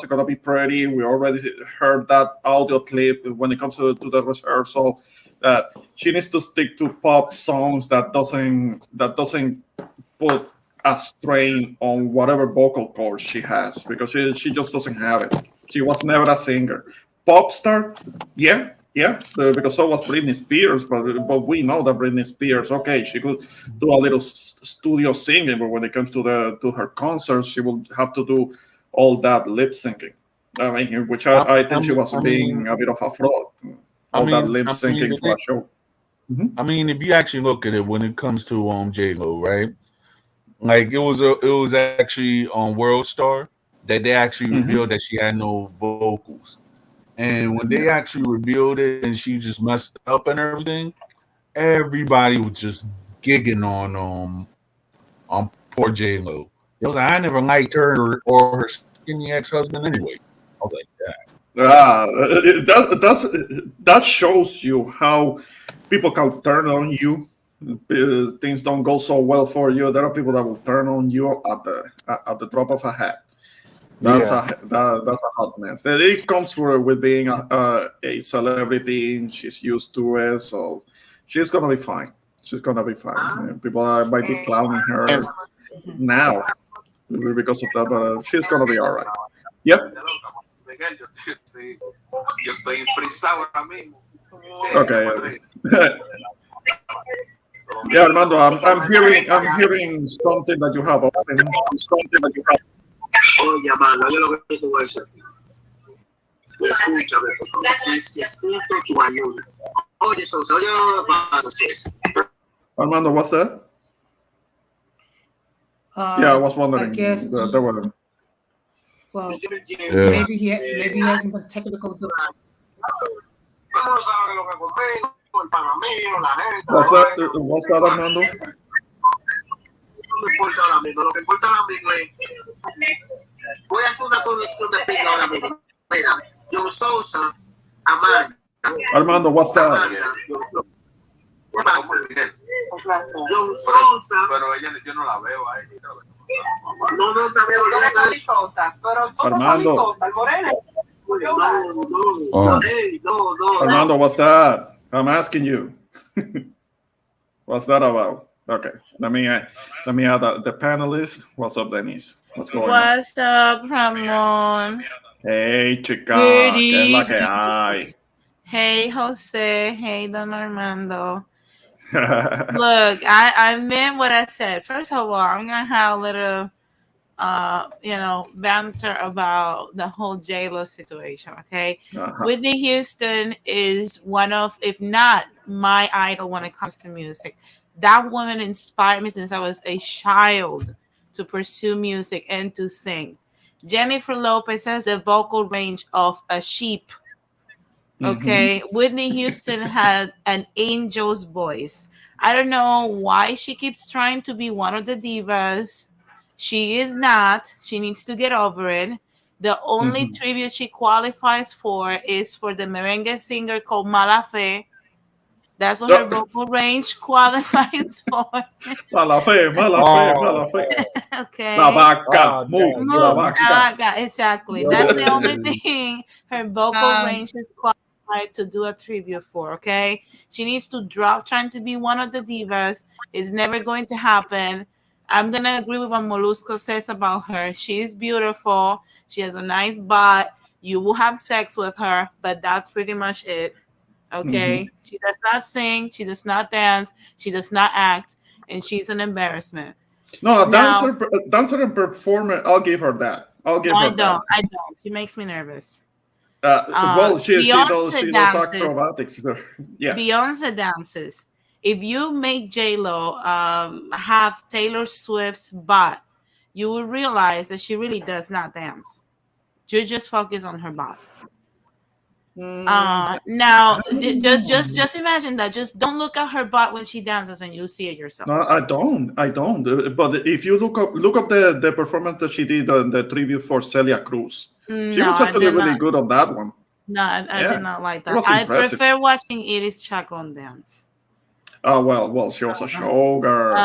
gonna be pretty. We already heard that audio clip when it comes to the rehearsal. That she needs to stick to pop songs that doesn't put a strain on whatever vocal cords she has, because she just doesn't have it. She was never a singer. Pop star, yeah, because so was Britney Spears, but we know that Britney Spears, okay, she could do a little studio singing, but when it comes to her concerts, she will have to do all that lip syncing. I mean, which I think she was being a bit of a fraud. All that lip syncing for a show. I mean, if you actually look at it, when it comes to J-Lo, right? Like it was actually on World Star that they actually revealed that she had no vocals, and when they actually revealed it and she just messed up and everything, everybody was just gigging on poor J-Lo. It was like, I never liked her or her skinny ex-husband anyway. I was like, yeah. That shows you how people can turn on you. Things don't go so well for you. There are people that will turn on you at the drop of a hat. That's that's a hot mess. It comes with being a celebrity. And she's used to it, so she's gonna be fine. She's gonna be fine. People might be clowning her now because of that, but she's gonna be all right. Yep. Okay. Yeah, Armando, I'm hearing something that you have open. Oye, mano, yo lo que te voy a decir. Escúchame, necesito tu ayuda. Oye, Sosa, oye, Armando, what's that? Yeah, I was wondering. I guess. There were. Well, Yeah. maybe he has some technical. What's that, Armando? No importa ahora mismo, lo que importa ahora mismo es voy a hacer una comisión de pica ahora mismo. Mira, John Sousa, Amanda. Armando, what's that? John Sousa. Pero ella, yo no la veo ahí. No, también Armando. No. Armando, what's that? I'm asking you. What's that about? Okay, let me add the panelist. What's up, Denise? What's going on? What's up, Ramon? Hey, chica. Good ¿Qué es la que evening. hay? Hey, Jose. Hey, Don Armando. Look, I meant what I said. First of all, I'm gonna have a little, banter about the whole J-Lo situation. Okay, Whitney Houston is one of, if not my idol when it comes to music. That woman inspired me since I was a child to pursue music and to sing. Jennifer Lopez has the vocal range of a sheep. Okay. Whitney Houston had an angel's voice. I don't know why she keeps trying to be one of the divas. She is not. She needs to get over it. The only tribute she qualifies for is for the merengue singer called Mala Fe. That's what her vocal range qualifies for. Mala fe. Okay. La vaca. La vaca. Exactly. That's the only thing her vocal range is qualified to do a tribute for. Okay. She needs to drop trying to be one of the divas. It's never going to happen. I'm going to agree with what Molusco says about her. She is beautiful. She has a nice butt. You will have sex with her, but that's pretty much it. Okay, she does not sing, she does not dance, she does not act, and she's an embarrassment. No, dancer and performer, I'll give her that. I don't. She makes me nervous. Well, she does dances. acrobatics. Yeah. Beyonce dances. If you make J-Lo have Taylor Swift's butt, you will realize that she really does not dance. You just focus on her butt. Now just imagine that. Just don't look at her butt when she dances and you'll see it yourself. No, I don't. But if you look up the performance that she did on the tribute for Celia Cruz, she was actually really good on that one. No, I did not like that. I prefer watching Iris Chacon dance. Oh well, she was a showgirl.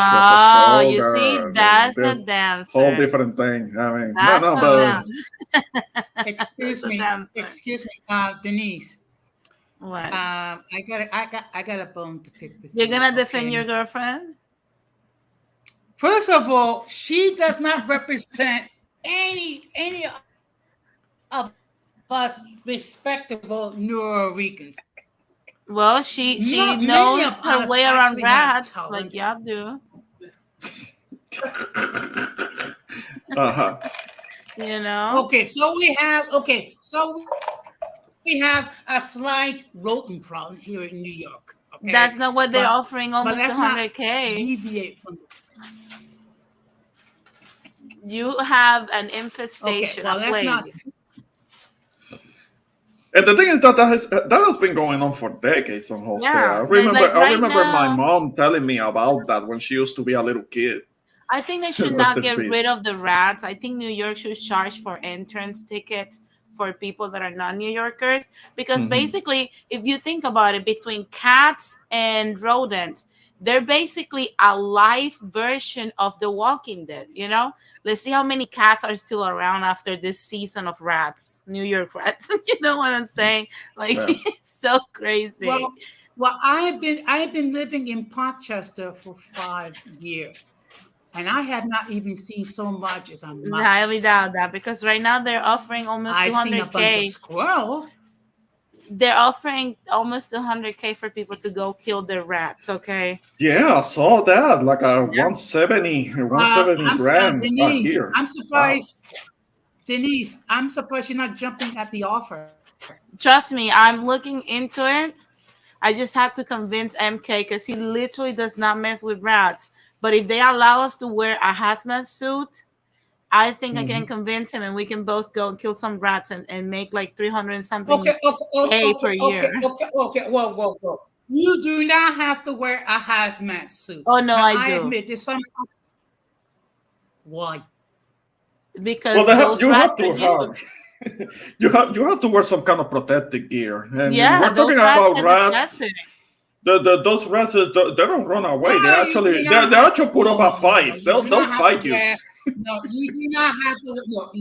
You see, that's the dance. Whole different thing. I mean, Excuse me, Denise. What? I got a bone to pick with you. You're gonna defend your girlfriend? First of all, she does not represent any of us respectable New Ricans. Well, she knows her way around rats like y'all do. You know. Okay, so we have a slight rodent problem here in New York. Okay? That's not what they're offering almost $100K. Deviate from. You have an infestation of plague. And the thing is that has been going on for decades on wholesale. Yeah, I remember now, my mom telling me about that when she used to be a little kid. I think they should not get rid of the rats. I think New York should charge for entrance tickets for people that are not New Yorkers, because Mhm. basically, if you think about it, between cats and rodents, they're basically a live version of The Walking Dead. Let's see how many cats are still around after this season of rats, New York rats. You know what I'm saying? Like, Yeah. it's so crazy. Well, I've been living in Parkchester for 5 years, and I have not even seen so much as a mouse. Highly doubt that, because right now they're offering almost I've seen a bunch of 200K. squirrels. They're offering almost 200K for people to go kill their rats. Okay. Yeah, I saw that. Like a 170 grand Denise, here. I'm surprised. Denise, I'm surprised you're not jumping at the offer. Trust me, I'm looking into it. I just have to convince MK because he literally does not mess with rats. But if they allow us to wear a hazmat suit, I think I can convince him, and we can both go and kill some rats and make like 300 and something K per year. Okay. Whoa. You do not have to wear a hazmat suit. Oh no, Now, I do. admit there's some. Why? Because Well, you have rats to are have you have to wear some kind of protective gear. And yeah, we're those talking rats about are rats. disgusting. Those rats, they don't run away. No, They actually put up a fight. They'll fight you. No, you do not have to. No.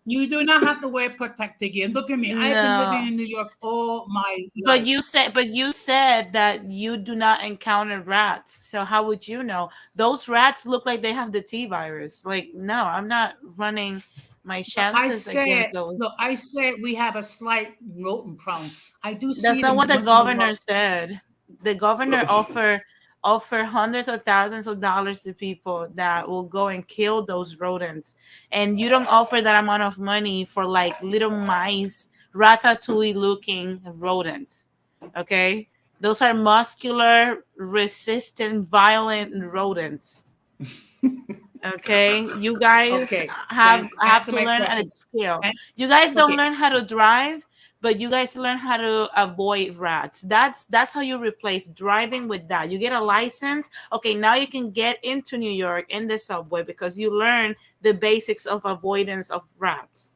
You do not have to wear protective gear. Look at me. I've been living in New York all my life. But you said that you do not encounter rats. So how would you know? Those rats look like they have the T virus. Like, no, I'm not running my chances against those. Look, I said we have a slight rodent problem. I do see. That's not what the once in a governor while. said. The governor offer hundreds of thousands of dollars to people that will go and kill those rodents, and you don't offer that amount of money for like little mice, ratatouille looking rodents. Okay, those are muscular, resistant, violent rodents. Okay, you guys have to learn a skill. You guys don't learn how to drive, but you guys learn how to avoid rats. That's how you replace driving with that. You get a license. Okay, now you can get into New York in the subway because you learn the basics of avoidance of rats.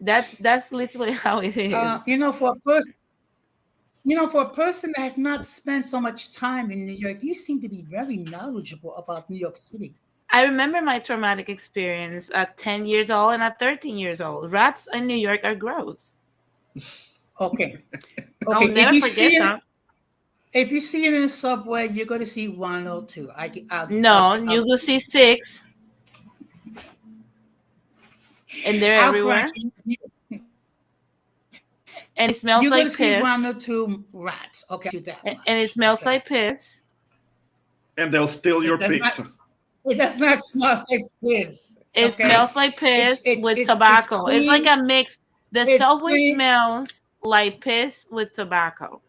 That's literally how it is. For a person that has not spent so much time in New York, you seem to be very knowledgeable about New York City. I remember my traumatic experience at 10 years old and at 13 years old. Rats in New York are gross. Okay. I'll never forget that. If you see it in the subway, you're going to see 1 or 2. You will see 6. And they're everywhere. And it smells like piss. You're going to see 1 or 2 rats. Okay, do that much. And it smells like piss. And they'll steal your pizza. It does not smell like piss. It smells like piss with tobacco. It's like a mix. The subway smells like piss with tobacco.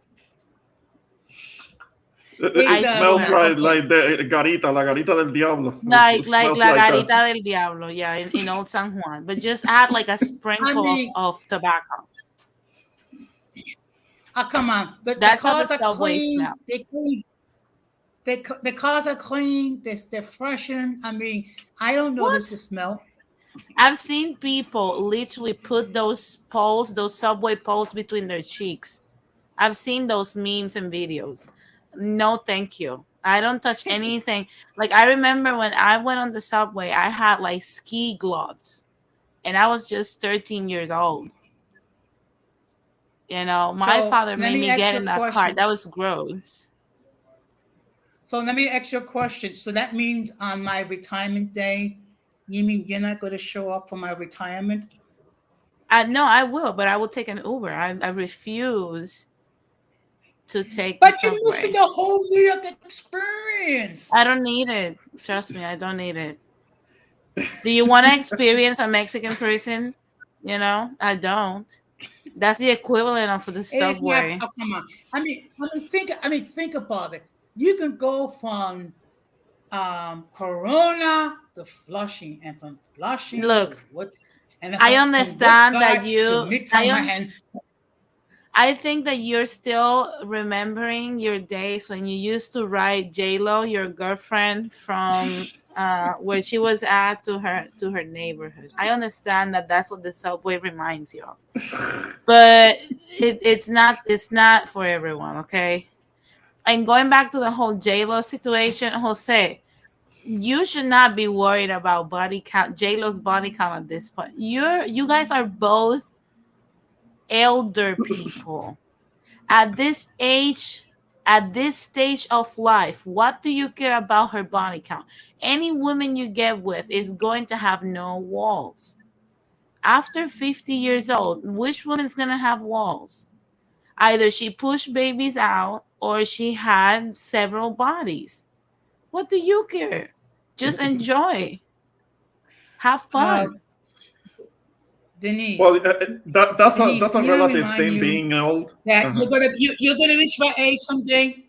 It smells like the garita, la garita del diablo. Like la garita del diablo, yeah, in Old San Juan. But just add like a sprinkle of tobacco. Oh, come on. That's how the subway smells. The cars are clean. They're freshened. I mean, I don't notice the smell. I've seen people literally put those subway poles between their cheeks. I've seen those memes and videos. No, thank you. I don't touch anything. Like, I remember when I went on the subway, I had like ski gloves, and I was just 13 years old. My father made me get in that car. That was gross. So let me ask you a question. So that means on my retirement day, you mean you're not going to show up for my retirement? No, I will, but I will take an Uber. I refuse to take. But you're missing the whole New York experience. I don't need it. Trust me, I don't need it. Do you want to experience a Mexican prison? I don't. That's the equivalent of the subway. Come on. I mean, think about it. You can go from Corona to Flushing, and from Flushing to Woods. I understand that I think that you're still remembering your days when you used to ride J-Lo, your girlfriend, from where she was at to her neighborhood. I understand that that's what the subway reminds you of, but it's not for everyone. Okay. And going back to the whole J-Lo situation, Jose, you should not be worried about body count, J-Lo's body count at this point. You guys are both elder people at this age, at this stage of life. What do you care about her body count? Any woman you get with is going to have no walls. After 50 years old, which woman's gonna have walls? Either she pushed babies out or she had several bodies. What do you care? Just enjoy. Have fun. Denise. Well, that's Denise, a can I relative remind thing, you being old. that Uh-huh. you're gonna reach my age someday.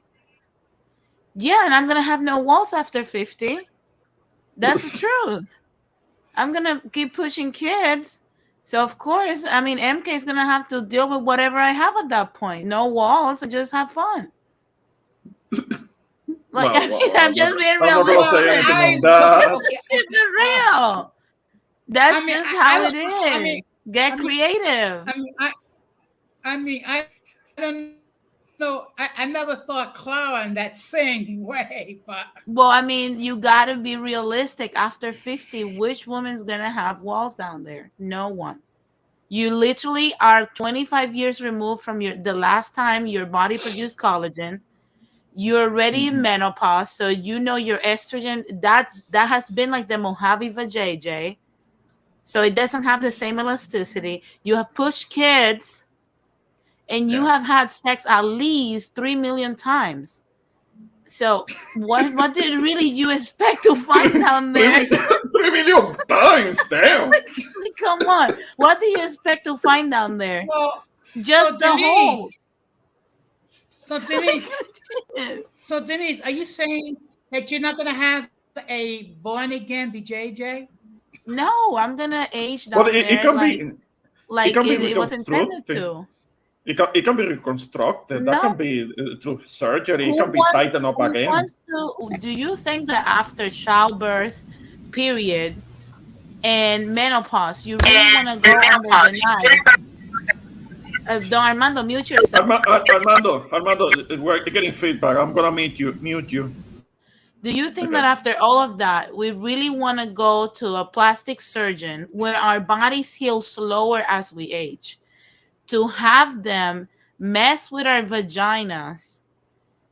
Yeah, and I'm gonna have no walls after 50. That's the truth. I'm gonna keep pushing kids. So of course, I mean, MK is gonna have to deal with whatever I have at that point. No walls, and just have fun. Like, Well, I mean, I'm just being I'm not gonna say realistic. anything on that. It's real. That's I mean, just I- how I- it is. I mean- Get I mean- creative. I don't know. I never thought Clara in that same way, but Well, I mean, you gotta be realistic. After 50, which woman's gonna have walls down there? No one. You literally are 25 years removed from the last time your body produced collagen. You're already in menopause, so you know your estrogen. That has been like the Mojave vajayjay, so it doesn't have the same elasticity. You have pushed kids, and you have had sex at least 3 million times. So what did really you expect to find down there? 3 million times, damn. Come on, what do you expect to find down there? well, Just the hole. So Denise, are you saying that you're not gonna have a born again BJJ? No, I'm gonna age down Well, it there can like, be. like can be it was intended reconstructed. to. It can be reconstructed. No. That can be through surgery. Who It can be wants- tightened up who again. wants to- do you think that after childbirth period and menopause, you really want to go under the knife? Don Armando, mute yourself. Armando, we're getting feedback. I'm gonna mute you. Do you think Okay. that after all of that, we really want to go to a plastic surgeon where our bodies heal slower as we age, to have them mess with our vaginas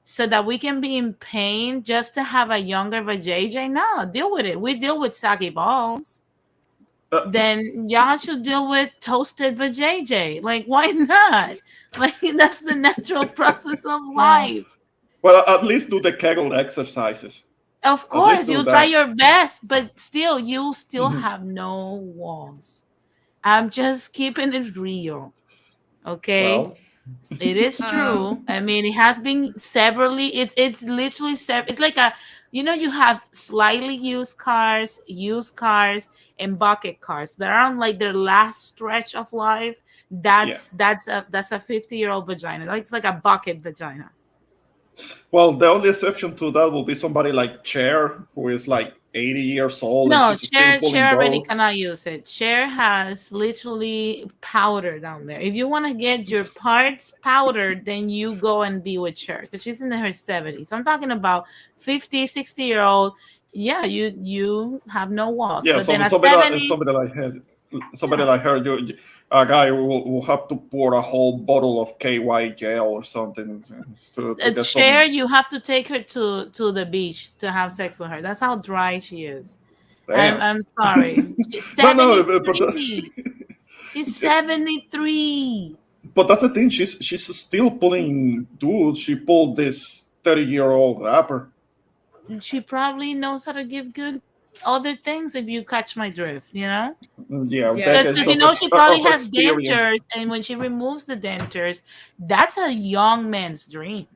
so that we can be in pain just to have a younger vajayjay? No, deal with it. We deal with saggy balls. Then y'all should deal with toasted vajayjay. Like, why not? Like, that's the natural process of life. Well, at least do the Kegel exercises. Of course, do you'll that. try your best, but still, you still Mhm. have no walls. I'm just keeping it real. Okay? Well, It is true. I mean, it has been severally. It's literally it's like you have slightly used cars, and bucket cars that are on like their last stretch of life. That's a 50-year-old vagina. Like, it's like a bucket vagina. well, the only exception to that will be somebody like Cher, who is like 80 years old. No, and she's still pulling Cher already those. cannot use it. Cher has literally powder down there. If you want to get your parts powdered, then you go and be with Cher, because she's in her 70s. I'm talking about 50, 60-year-old. Yeah, you have no walls. Yeah, But then at somebody 70, like her, a guy will have to pour a whole bottle of KY gel or something. To get Cher, some- you have to take her to the beach to have sex with her. That's how dry she is. Damn. I'm sorry. She's No, 73. She's 73. But that's the thing. She's still pulling dudes. She pulled this 30-year-old rapper. She probably knows how to give good other things, if you catch my drift, Yeah, Yeah. decades because she of probably has experience. dentures, and when she removes the dentures, that's a young man's dream.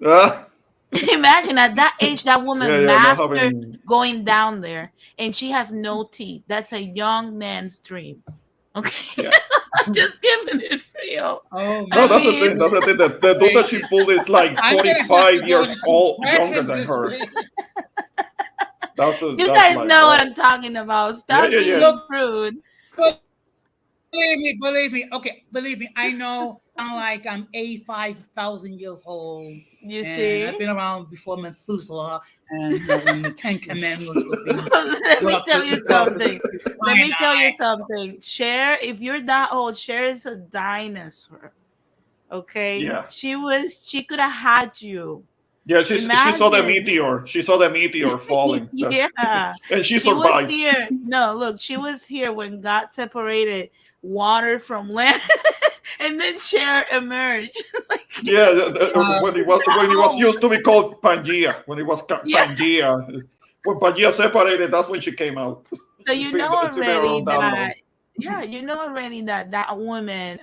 Imagine at that age, that woman not mastered having- going down there, and she has no teeth. That's a young man's dream. Okay. Yeah. I'm just giving it real. Oh No, man. that's the thing. That's the thing. The dude that she pulled is like I'm gonna have to 45 go years into old, depression younger than this her. week. You guys know what I'm talking about. Stop Yeah. being Look, rude. believe me. Okay, believe me. I know I'm like I'm 85,000 years old. You And see? I've been around before Methuselah and when the Ten Commandments were being Let me brought tell to you something. Let me tell you something. Cher, if you're that old, Cher is a dinosaur. Okay? Yeah. She could have had you. Yeah, she saw the Imagine. meteor. She saw the meteor falling. Yeah. And she was survived. here. No, look, she was here when God separated water from land. And then Cher emerged. Yeah, when he was used to be called Pangea, when it was Yeah. Pangea. When Pangea separated, that's when she came out. So you It's been- know it's been already around that long. that, yeah, you know already that woman,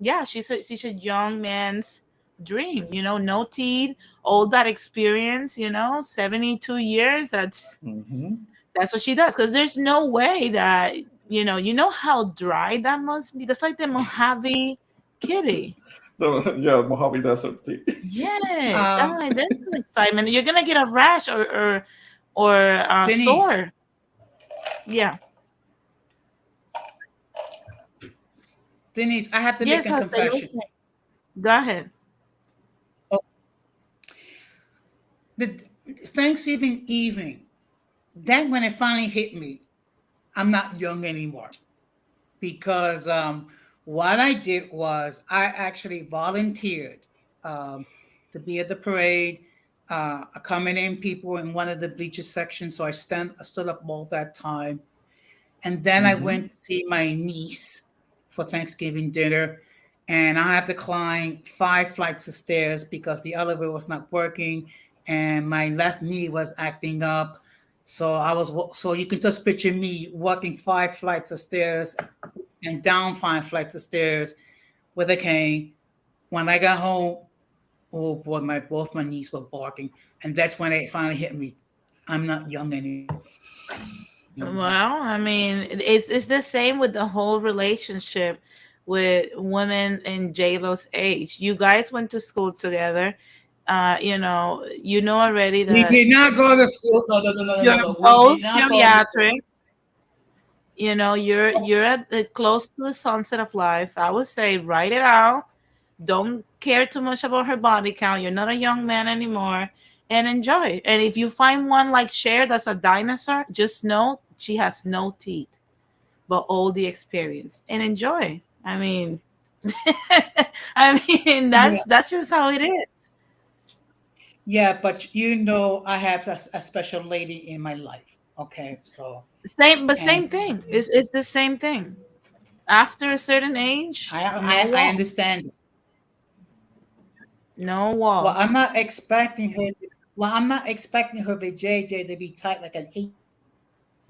yeah, she's a young man's dream. You know, no teeth, all that experience. 72 years. That's what she does. Because there's no way that you know how dry that must be. That's like the Mojave Kitty. Yeah, Mojave Desert tea. Yes, I'm like, that's an excitement. You're gonna get a rash or Denise. sore. Yeah. Denise, I have to Yes, make a Jose, confession. okay. Go ahead. The Thanksgiving evening, then when it finally hit me, I'm not young anymore. Because what I did was I actually volunteered to be at the parade, accommodating people in one of the bleachers sections. So I stood up all that time. And then I went to see my niece for Thanksgiving dinner. And I had to climb 5 flights of stairs because the elevator was not working and my left knee was acting up. So you can just picture me walking 5 flights of stairs and down 5 flights of stairs with a cane. When I got home, oh boy, both my knees were barking. And that's when it finally hit me. I'm not young anymore. Well, I mean, it's the same with the whole relationship with women in J-Lo's age. You guys went to school together. You know already that We did not go to school. No. you're both geriatric. You're at the close to the sunset of life. I would say write it out. Don't care too much about her body count. You're not a young man anymore. And enjoy. And if you find one like Cher that's a dinosaur, just know she has no teeth, but all the experience. And enjoy. I mean, that's just how it is. Yeah, but I have a special lady in my life. Okay, so same thing. It's the same thing. After a certain age, I understand. No walls. Well, I'm not expecting her. I'm not expecting her with JJ to be tight like an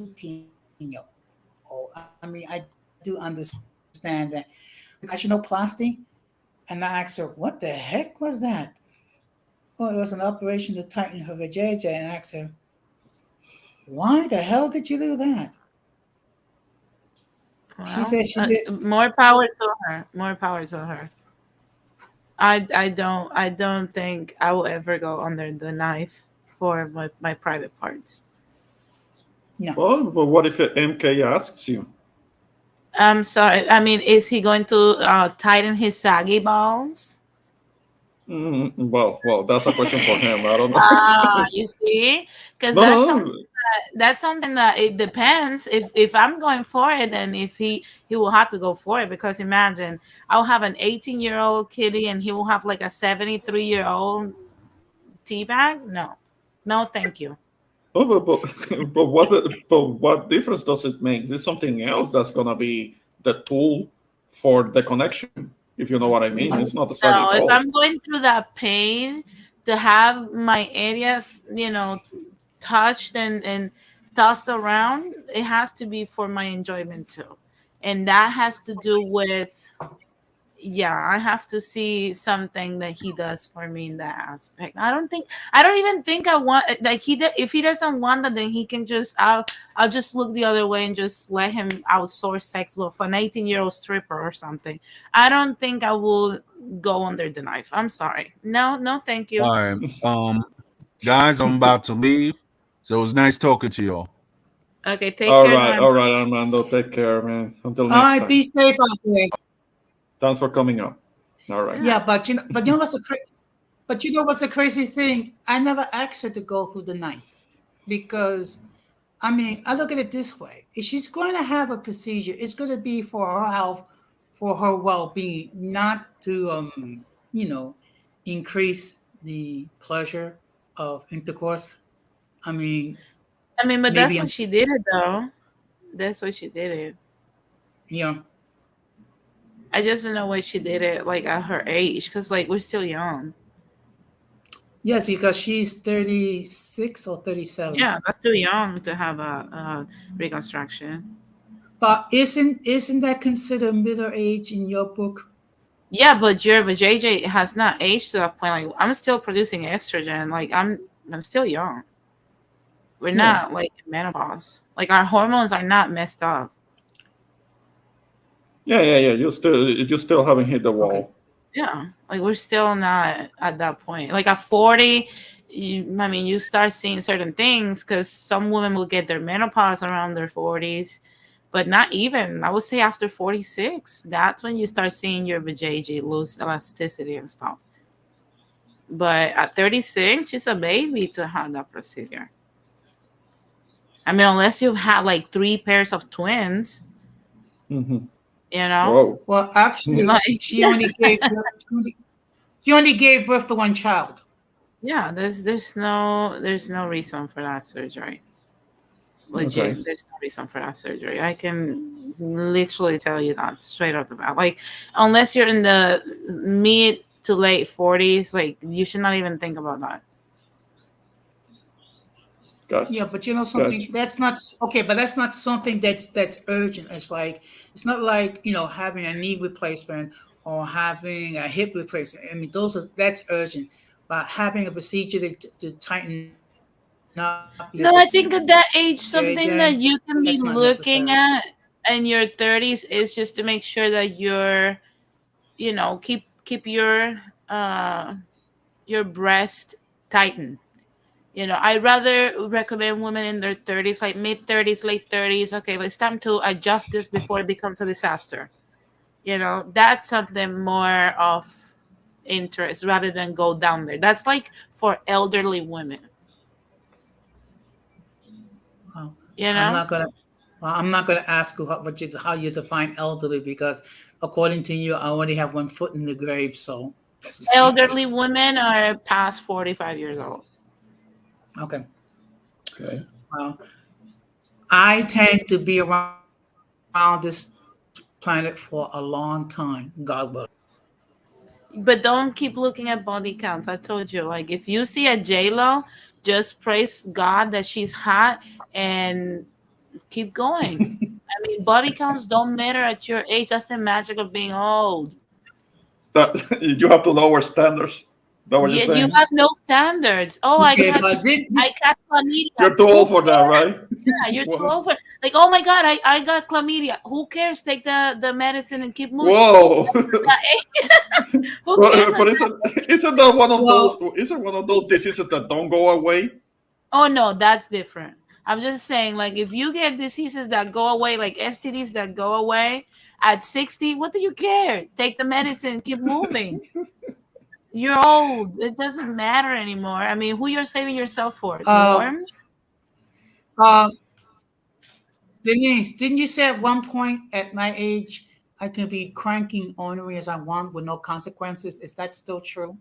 18-year-old. I mean, I do understand that. Vaginoplasty, and I asked her, "What the heck was that?" Well, it was an operation to tighten her vajayjay, and I asked her, "Why the hell did you do that?" Well, she said she did. More power to her. More power to her. I don't think I will ever go under the knife for my private parts. No. Well, but what if MK asks you? I'm sorry. I mean, is he going to tighten his saggy balls? Well, that's a question for him. I don't know. You see, because No. that's something that it depends. If I'm going for it, then if he will have to go for it, because imagine I'll have an 18-year-old kitty and he will have like a 73-year-old teabag. No, thank you. Oh, but what difference does it make? Is it something else that's gonna be the tool for the connection? If you know what I mean, it's not the same. No, if I'm going through that pain to have my areas, touched and tossed around, it has to be for my enjoyment too, and that has to do with yeah, I have to see something that he does for me in that aspect. I don't even think I want like if he doesn't want that, then he can just I'll just look the other way and just let him outsource sex with an 18-year-old stripper or something. I don't think I will go under the knife. I'm sorry. No, thank you. All right. Guys, I'm about to leave. So it was nice talking to y'all. Okay, take care. All right, Armando. Take care, man. Until All next right, time. be safe out there. Thanks for coming up. All right. Yeah, but you know what's the crazy thing? I never asked her to go through the knife because, I mean, I look at it this way: if she's going to have a procedure, it's going to be for her health, for her well-being, not to increase the pleasure of intercourse. I mean, But that's maybe what she did it though. That's what she did it. yeah. I just don't know why she did it like at her age, because like we're still young. Yes, because she's 36 or 37. Yeah, that's too young to have a reconstruction. But isn't that considered middle age in your book? Yeah, but your vajayjay has not aged to that point. Like I'm still producing estrogen. Like I'm still young. We're not like in menopause. Like our hormones are not messed up. Yeah. You still haven't hit the wall. Okay. Yeah, like we're still not at that point. Like at 40, you start seeing certain things because some women will get their menopause around their 40s, but not even. I would say after 46, that's when you start seeing your vajayjay lose elasticity and stuff. But at 36, she's a baby to have that procedure. I mean, unless you've had like 3 pairs of twins, Mm-hmm. you know. Whoa. Well, actually, Like- she only gave birth to one child. Yeah, there's no reason for that surgery. Legit, Okay. there's no reason for that surgery. I can literally tell you that straight off the bat. Like, unless you're in the mid to late 40s, like you should not even think about that. Gotcha. Yeah, but you know something, Gotcha. that's not okay. But that's not something that's urgent. It's not like having a knee replacement or having a hip replacement. I mean, that's urgent. But having a procedure to tighten up. No, I think at that age, something JJ, that you can be that's not looking necessary. at in your 30s is just to make sure that you're, keep your breast tightened. I'd rather recommend women in their 30s, like mid 30s, late 30s. Okay, it's time to adjust this before it becomes a disaster. That's something more of interest rather than go down there. That's like for elderly women. Well, You know? I'm not gonna ask you how you define elderly because according to you, I already have one foot in the grave. So Elderly women are past 45 years old. okay. Okay. Well, I tend to be around this planet for a long time. God willing. But don't keep looking at body counts. I told you, like if you see a J-Lo, just praise God that she's hot and keep going. I mean, body counts don't matter at your age. That's the magic of being old. That you have to lower standards. That what you're You saying? have no standards. Oh, Okay, I but catch chlamydia. You're too old for that, right? Yeah, you're too old for like. Oh my God, I got chlamydia. Who cares? Take the medicine and keep moving. Whoa! Who cares? But isn't that one of Well- those? Isn't one of those diseases that don't go away? Oh no, that's different. I'm just saying, like, if you get diseases that go away, like STDs that go away at 60, what do you care? Take the medicine, keep moving. You're old. It doesn't matter anymore. I mean, who you're saving yourself for? Norms? Denise, didn't you say at one point at my age I can be cranking ornery as I want with no consequences? Is that still true?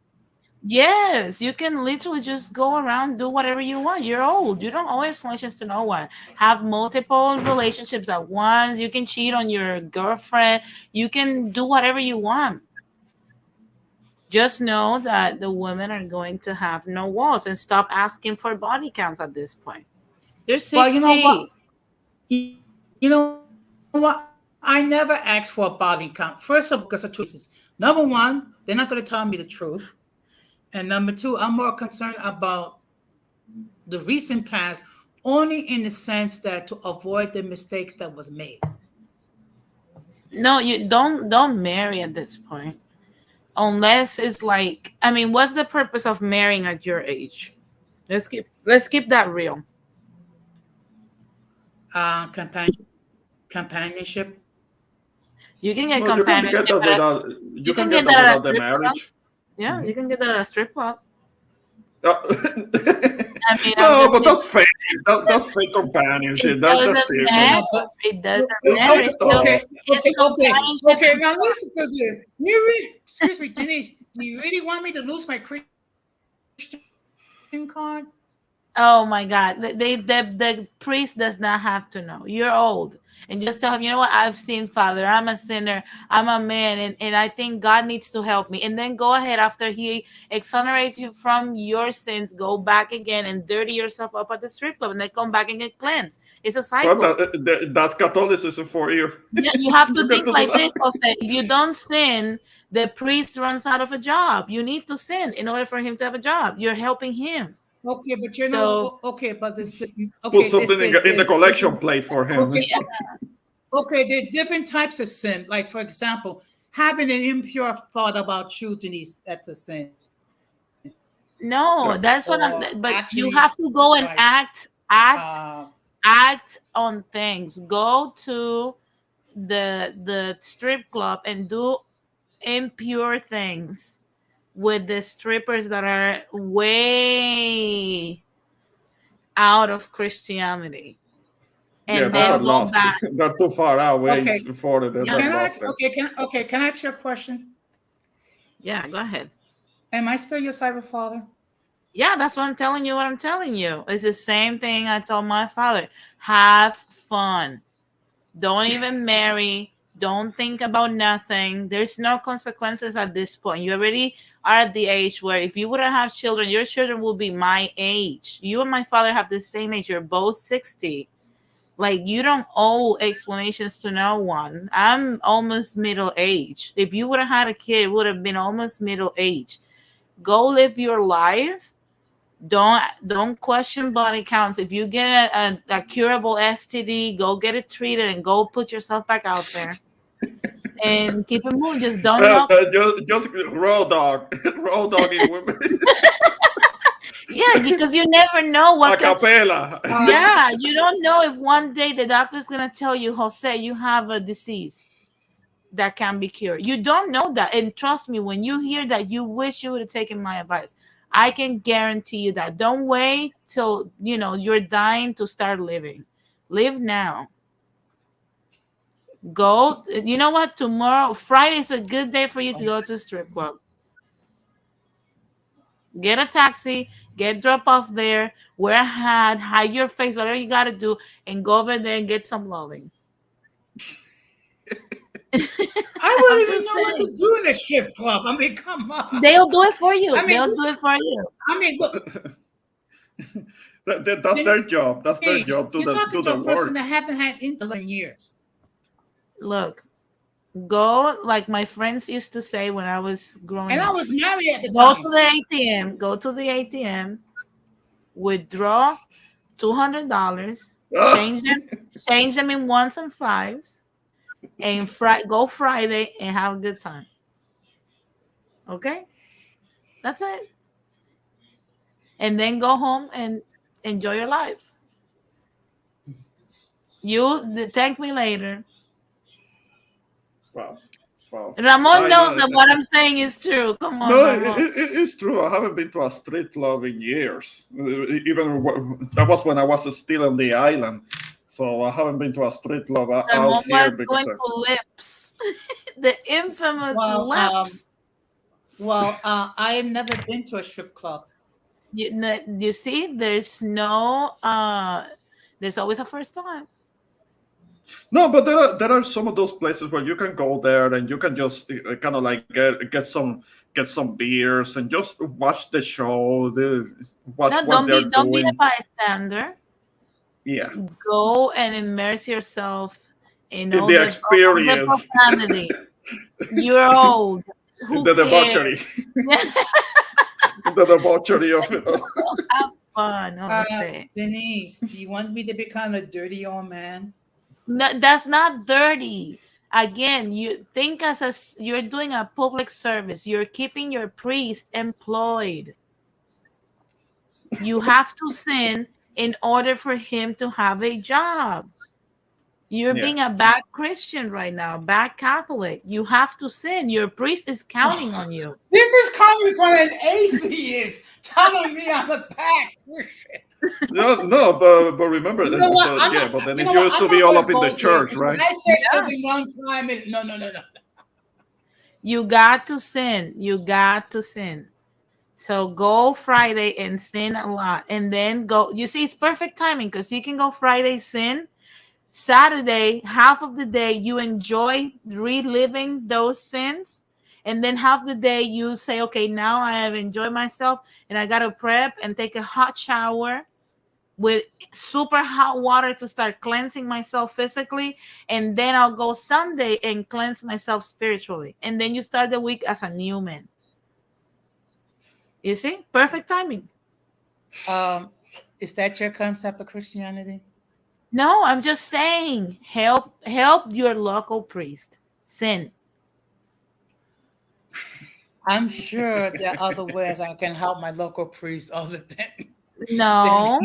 Yes, you can literally just go around, do whatever you want. You're old. You don't owe explanations to no one. Have multiple relationships at once. You can cheat on your girlfriend. You can do whatever you want. Just know that the women are going to have no walls and stop asking for body counts at this point. You're 60. Well, you know what? You know what? I never asked for a body count. First of all, because of choices. Number one, they're not going to tell me the truth. And number two, I'm more concerned about the recent past, only in the sense that to avoid the mistakes that was made. No, you don't marry at this point. Unless it's like, I mean, what's the purpose of marrying at your age? Let's keep that real. Companionship. You can get No, you can companionship. get that without. You can get that at a without the strip club. marriage. Yeah, you can get that at a strip club. Uh, I mean, no, but that's fake. That's fake companionship. It That's doesn't just different. matter. It doesn't matter. Okay, It's still- Okay. companionship. Okay. Now listen to this. Excuse me, Denise. Do you really want me to lose my Christian card? Oh my God. The priest does not have to know. You're old. And just tell him, you know what? I've sinned, Father. I'm a sinner. I'm a man. And I think God needs to help me. And then go ahead after he exonerates you from your sins. Go back again and dirty yourself up at the strip club and then come back and get cleansed. It's a cycle. Well, that's Catholicism for you. Yeah, you have to You think got to like do this, Jose. If you don't sin, the priest runs out of a job. You need to sin in order for him to have a job. You're helping him. Okay, but but this. Put something in the collection plate for him. Okay, okay, there are different types of sin. Like, for example, having an impure thought about you, Denise, that's a sin. No, Yeah. that's what Or I'm. But actually, you have to go and like, act on things. Go to the strip club and do impure things with the strippers that are way out of Christianity. And Yeah, then they're go lost. back. They're too far away Okay. for it. They're Can I? lost. Can I ask you a question? Yeah, go ahead. Am I still your cyber father? Yeah, that's what I'm telling you. What I'm telling you. It's the same thing I told my father. Have fun. Don't even marry. Don't think about nothing. There's no consequences at this point. You already are at the age where if you wouldn't have children, your children will be my age. You and my father have the same age. You're both 60. Like, you don't owe explanations to no one. I'm almost middle age. If you would have had a kid, it would have been almost middle age. Go live your life. Don't question body counts. If you get a curable STD, go get it treated and go put yourself back out there. And keep it moving. Just don't know. Just raw dog. Raw dogging women. Yeah, because you never know A what. cappella. Yeah, you don't know if one day the doctor's gonna tell you, Jose, you have a disease that can be cured. You don't know that. And trust me, when you hear that, you wish you would have taken my advice. I can guarantee you that. Don't wait till you're dying to start living. Live now. Go. You know what? Tomorrow, Friday is a good day for you to go to the strip club. Get a taxi, get dropped off there, wear a hat, hide your face, whatever you got to do, and go over there and get some loving. I wouldn't even know what to do in a strip club. I mean, come on. They'll do it for you. I mean, They'll do it for you. I mean, look. That's their job. That's their Hey, job. Do you're talking the to a person work. that haven't had internet in years. Look, go like my friends used to say when I was growing And up. I was married at the Go time. to the ATM. Go to the ATM. Withdraw $200. Change them in ones and fives, and go Friday and have a good time. Okay, that's it. And then go home and enjoy your life. You thank me later. Wow. Ramon knows that what I'm saying is true. Come on, No, Ramon. it's true. I haven't been to a street club in years. That was when I was still on the island. So I haven't been to a street club out Ramon here was because going to Lips. The infamous Lips. I have never been to a strip club. You see, there's always a first time. no, but there are some of those places where you can go there and you can just kind of like get some beers and just watch the show. Don't be a bystander. Yeah. Go and immerse yourself in In all the the experience. profanity. You're old. Who the cares? debauchery. The debauchery of it. Have fun. Honestly. Denise, do you want me to become a dirty old man? No, that's not dirty. Again, you think you're doing a public service. You're keeping your priest employed. You have to sin in order for him to have a job. You're being a bad Christian right now, bad Catholic. You have to sin. Your priest is counting on you. This is coming from an atheist telling me I'm a bad Christian. No, but remember, You know what? but then it used to be all up in the church, right? I said something one time. No. You got to sin. You got to sin. So go Friday and sin a lot. And then go. You see, it's perfect timing because you can go Friday, sin. Saturday, half of the day, you enjoy reliving those sins. And then half the day, you say, okay, now I have enjoyed myself and I got to prep and take a hot shower with super hot water to start cleansing myself physically. And then I'll go Sunday and cleanse myself spiritually. And then you start the week as a new man. You see? Perfect timing. Is that your concept of Christianity? No, I'm just saying, help your local priest. Sin. I'm sure there are other ways I can help my local priest other than No,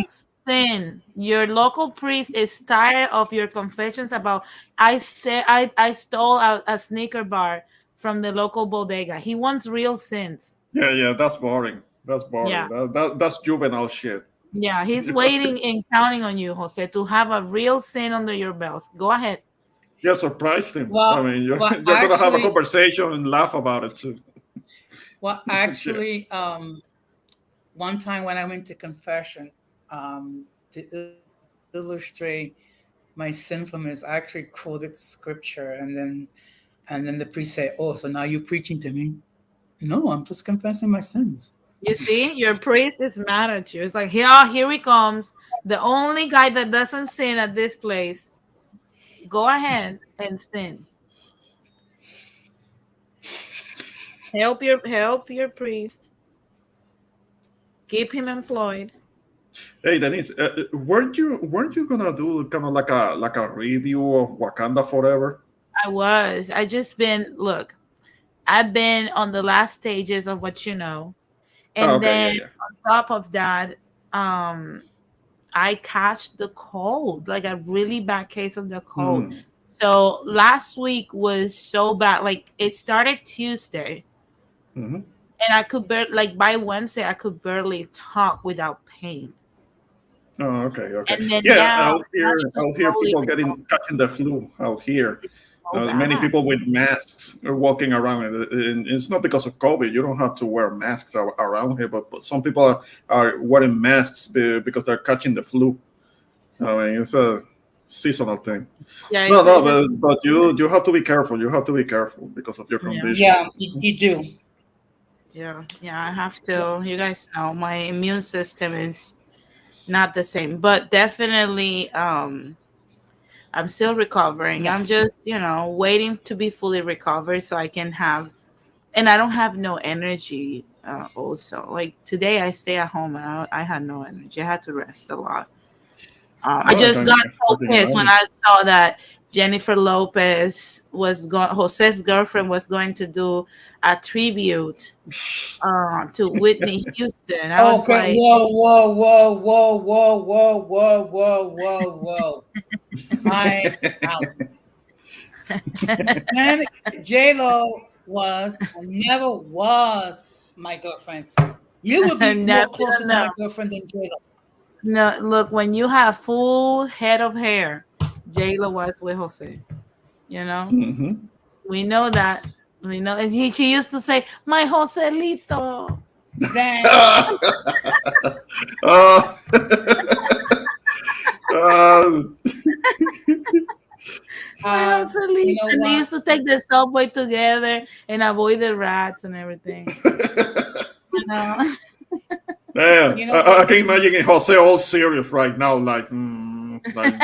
sin. Your local priest is tired of your confessions about I stole a sneaker bar from the local bodega. He wants real sins. Yeah, that's boring. That's boring. Yeah. That's juvenile shit. Yeah, he's waiting and counting on you, Jose, to have a real sin under your belt. Go ahead. Yeah, surprised him. Well, I mean, you're well, going to have a actually- conversation and laugh about it too. Well, actually, one time when I went to confession, to illustrate my sinfulness, I actually quoted scripture, and then the priest said, "Oh, so now you're preaching to me?" No, I'm just confessing my sins. You see, your priest is mad at you. It's like, here he comes. The only guy that doesn't sin at this place. Go ahead and sin. Help your priest. Keep him employed. Hey, Denise, weren't you gonna do kind of like a review of Wakanda Forever? I've been on the last stages of What You Know. And Oh, okay, then yeah. on top of that, I catch the cold, like a really bad case of the cold. So last week was so bad. Like it started Tuesday, and I could by Wednesday I could barely talk without pain. Oh, okay. And then Yeah, now, out here people catching the flu out here. Many people with masks are walking around, and it's not because of COVID. You don't have to wear masks around here, but some people are wearing masks because they're catching the flu. I mean, it's a seasonal thing. Yeah, but you have to be careful. You have to be careful because of your condition. Yeah, you do. Yeah, I have to. You guys know my immune system is not the same, but definitely I'm still recovering. I'm just, waiting to be fully recovered so I can have, and I don't have no energy also. Like today I stay at home and I had no energy. I had to rest a lot. I just got so pissed when I saw that Jennifer Lopez Jose's girlfriend was going to do a tribute to Whitney Houston. I was like, whoa. I'm out. J-Lo never was my girlfriend. You would be more closer to my girlfriend than J-Lo. No, look, when you have full head of hair, J-Lo was with Jose. We know that. We know, and she used to say, "My Joselito." Joselito. And they used to take the subway together and avoid the rats and everything. Man, I can imagine Jose all serious right now, like, Like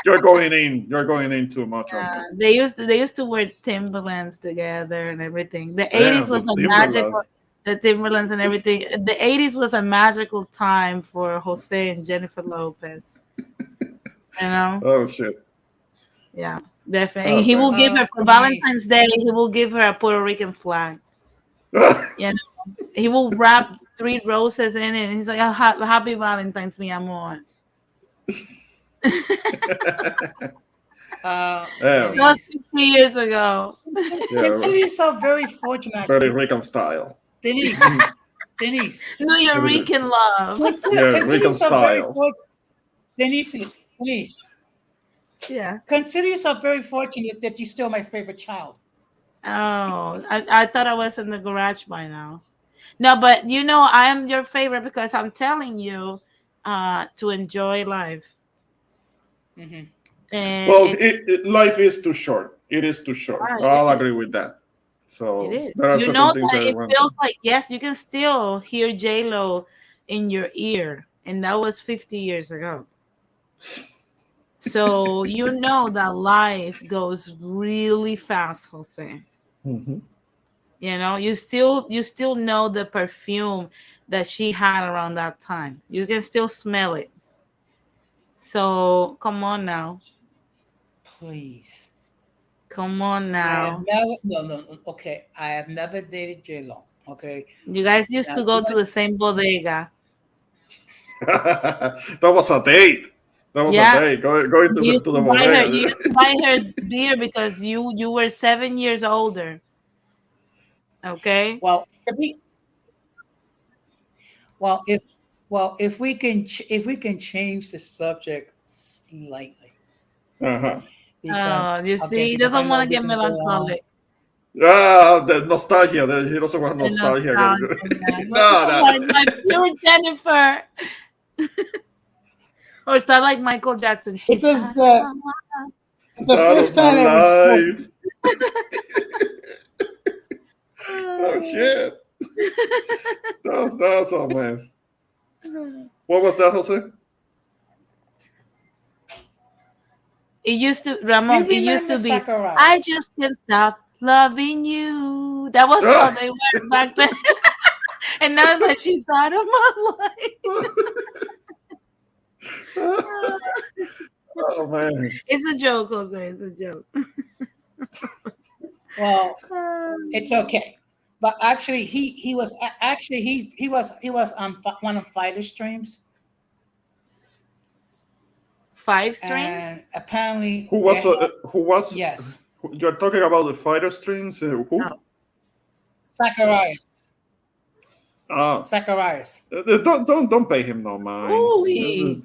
you're going in. You're going in too much on that. They used to wear Timberlands together and everything. The Yeah, 80s was the a Timberlands. magical. The Timberlands and everything. The 80s was a magical time for Jose and Jennifer Lopez. You know? Oh shit. Yeah, definitely. Oh, And he will man. give her for Valentine's Day. He will give her a Puerto Rican flag. You know, he will wrap 3 roses in it, and he's like, oh, "Happy Valentine's, mi amor." Uh, Yeah. That was 50 years ago. Yeah, Consider yourself very fortunate, Puerto Rican style. Denise. Denise. New Rican love. Yeah, Consider Rican yourself very style. Denise. Yeah. Consider yourself very fortunate that you're still my favorite child. Oh, I thought I was in the garage by now. No, but you know, I am your favorite because I'm telling you to enjoy life. Mm-hmm. And Well, life is too short. It is too short. Right, I'll it is. agree with that. So it is. there are You certain know things that that I it want. feels like, yes, you can still hear J-Lo in your ear. And that was 50 years ago. So you know that life goes really fast, Jose. Mhm. You know, you still know the perfume that she had around that time. You can still smell it. So come on now. Please. Come on I now. have never, no. Okay, I have never dated J-Lo. Okay. You guys used to go to the same bodega. That was a date. That was Yeah. a date. Going to You used the to buy her, bodega. you used to buy her beer because you were 7 years older. Okay. Well, if we can change the subject slightly, Uh-huh. Oh, you see, he because I doesn't know want we to get can go on. melancholic. The nostalgia. He doesn't want The nostalgia. nostalgia. No. My pure Jennifer. Or start like Michael Jackson. It's just "Ah, the first time I was Oh shit. That was a mess. What was that, Jose? It used to, Ramon, it used to be, Zacharias? I just can't stop loving you. That was how they were back then. And now it's like, she's out of my life. Oh man. It's a joke, Jose. It's a joke. Well, it's okay. But actually, he was on one of Fighter streams. 5 streams? And apparently, Who was? Yes, You're talking about the fighter streams. Who? No. Zacharias. Ah, Zacharias. don't pay him no mind. Ooh,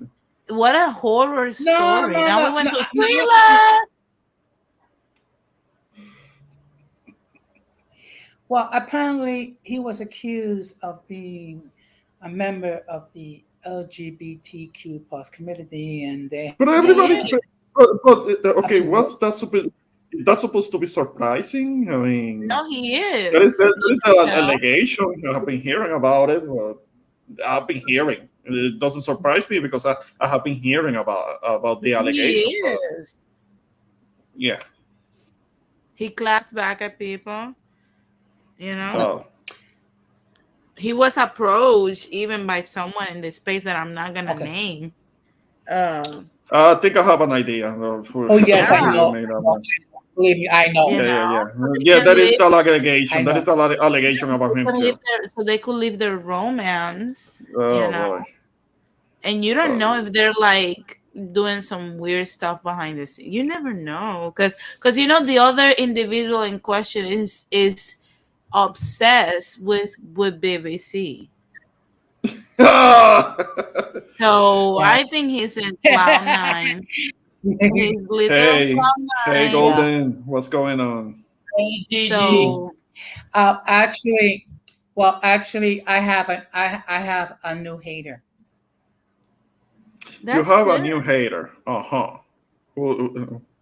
what a horror story. Now we went to no. Thriller. Well, apparently, he was accused of being a member of the LGBTQ plus community, and they. But everybody. Okay, Yeah. what's that supposed? That's supposed to be surprising. I mean, No, he is. there is an You know? allegation. I've been hearing about it. I've been hearing. It doesn't surprise me because I have been hearing about the allegation. He is. Yeah. He claps back at people. You know, Oh. he was approached even by someone in the space that I'm not gonna name. I think I have an idea of who. Oh yes, Yeah. I know. made that one. Believe me, I know. You Yeah. know? Yeah, that is live- the allegation. I That know. is the allegation about him too. So they could live their romance. Oh you know, boy. and you don't Oh. know if they're like doing some weird stuff behind the scenes. You never know, because you know the other individual in question is obsessed with BBC. So I Yes. think he's in cloud nine. He's literally Hey, cloud hey, nine. Golden, what's going on? So Actually, I have a new hater. You that's have a good. new hater. Uh-huh.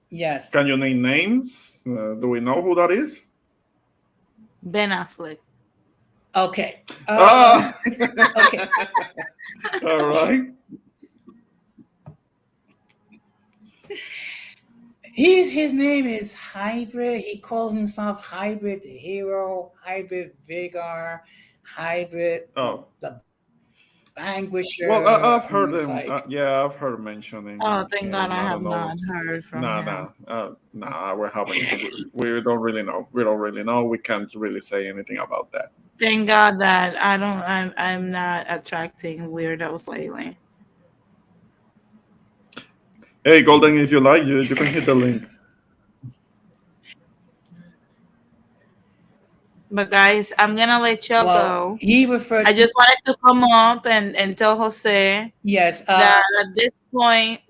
Yes. Can you name names? Do we know who that is? Ben Affleck. Okay. Okay. All right. His name is Hybrid. He calls himself Hybrid the Hero, Hybrid Vigor, Hybrid Oh, the Vanquisher. well, I've And heard it's him. like, Yeah, I've heard mentioning Oh, thank God I him. I have don't know. not heard from Nah, him. nah. We haven't. We don't really know. We don't really know. We can't really say anything about that. Thank God that I'm not attracting weirdos lately. Hey, Golden, if you like, you can hit the link. But guys, I'm gonna let y'all well, go. he referred I just wanted to come up and tell Jose yes, that at this point,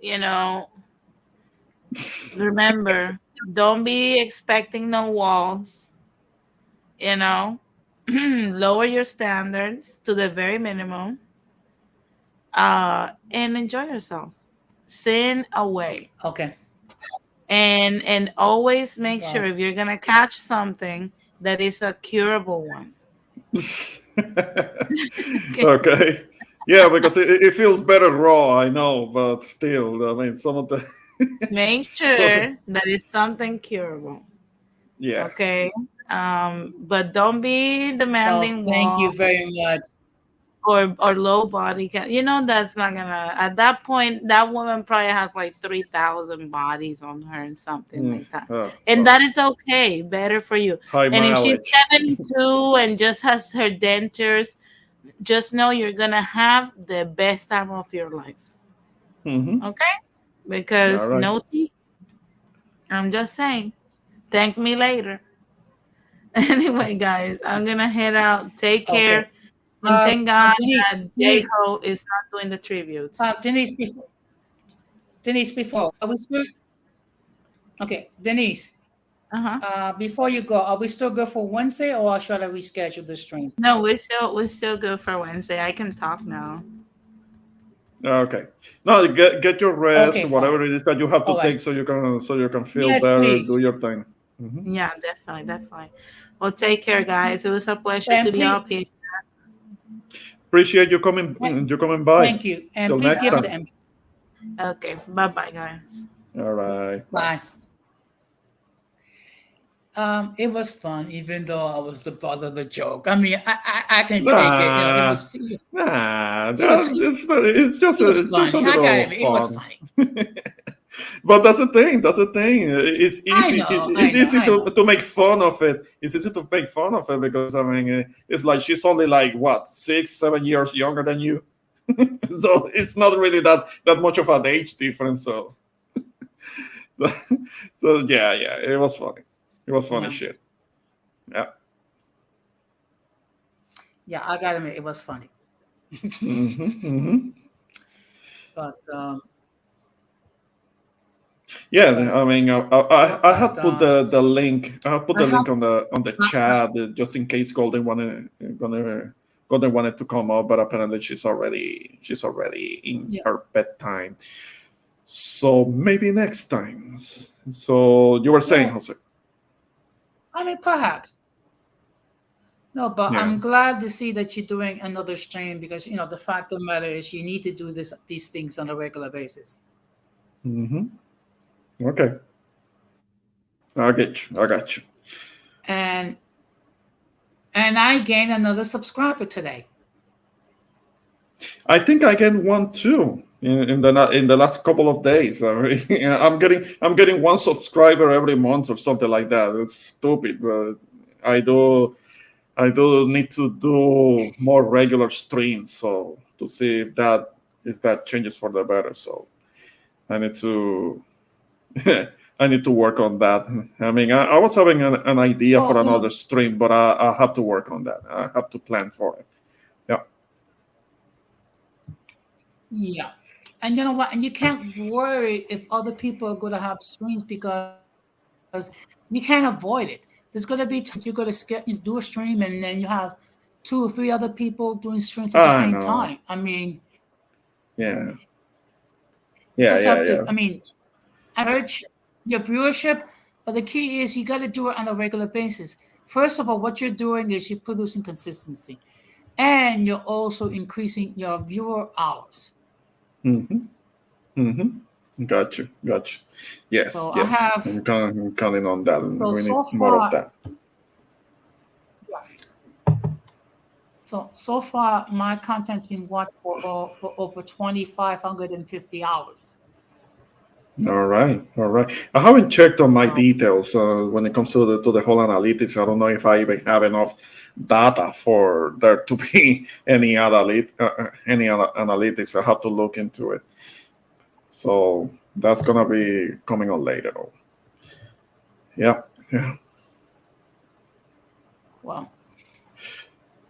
remember, don't be expecting no walls. Lower your standards to the very minimum. And enjoy yourself. Sin away. okay. And always make Wow. sure if you're gonna catch something that is a curable one. Okay. Yeah, because it feels better raw, I know, but still, I mean, some of the. Make sure that it's something curable. Yeah. Okay. But don't be Well, demanding thank you walls very much. or low body count. That's not gonna. At that point, that woman probably has like 3,000 bodies on her and something like that. And that is okay. Better for you. High And if she's mileage. 72 and just has her dentures, just know you're gonna have the best time of your life. Mhm. Okay? Because All right. no teeth. I'm just saying. Thank me later. Anyway, guys, I'm gonna head out. Take care. Okay. And thank God Denise, that Denise, J-Ho is not doing the tributes. Denise, before are we still okay? Denise, before you go, are we still good for Wednesday, or should I reschedule the stream? No, we're still good for Wednesday. I can talk now. Okay. No, get your rest, Okay, whatever fine. it is that you have to All take, right. so you can feel Yes, better, please. do your thing. Mhm. Yeah, definitely. Well, take care, guys. It was a pleasure And to be please- up here. Appreciate you coming. You coming by. Thank you, and Till please next give us time. Okay, bye, guys. All right. Bye. It was fun, even though I was the butt of the joke. I mean, I can take it. It was. Nah, It was- it's just It was it's just a funny. I little got it. It was fun. funny. But that's the thing. That's the thing. It's easy. It's easy I know. to make fun of it. It's easy to make fun of it because I mean, it's like she's only like what 6-7 years younger than you, so it's not really that much of an age difference. So, so yeah, it was funny. It was funny Yeah. shit. Yeah. Yeah, I gotta admit, it was funny. But Yeah, I mean, I have put the link. I have put the link on the chat just in case Golden wanted to come up, but apparently she's already in her bedtime. So maybe next time. So you were saying, Jose? I mean, perhaps. No, but Yeah. I'm glad to see that you're doing another stream because the fact of the matter is you need to do these things on a regular basis. Okay. I got you. And I gained another subscriber today. I think I get one too in the last couple of days. I mean, I'm getting one subscriber every month or something like that. It's stupid, but I do need to do more regular streams, so to see if that changes for the better. So I need to work on that. I mean, I was having an idea for another stream, but I have to work on that. I have to plan for it. Yeah. Yeah. And you know what? And you can't worry if other people are going to have streams because you can't avoid it. There's going to be you're going to do a stream and then you have 2 or 3 other people doing streams at the same time. I mean, yeah. I mean, I urge your viewership, but the key is you got to do it on a regular basis. First of all, what you're doing is you're producing consistency, and you're also increasing your viewer hours. Gotcha. Yes, So I yes. have I'm counting on that. so We need so more of far that. so far my content's been watched for over 2,550 hours. All right. I haven't checked on my So details when it comes to the whole analytics. I don't know if I even have enough data for there to be any other analytics. I have to look into it. So that's gonna be coming on later. Yeah. well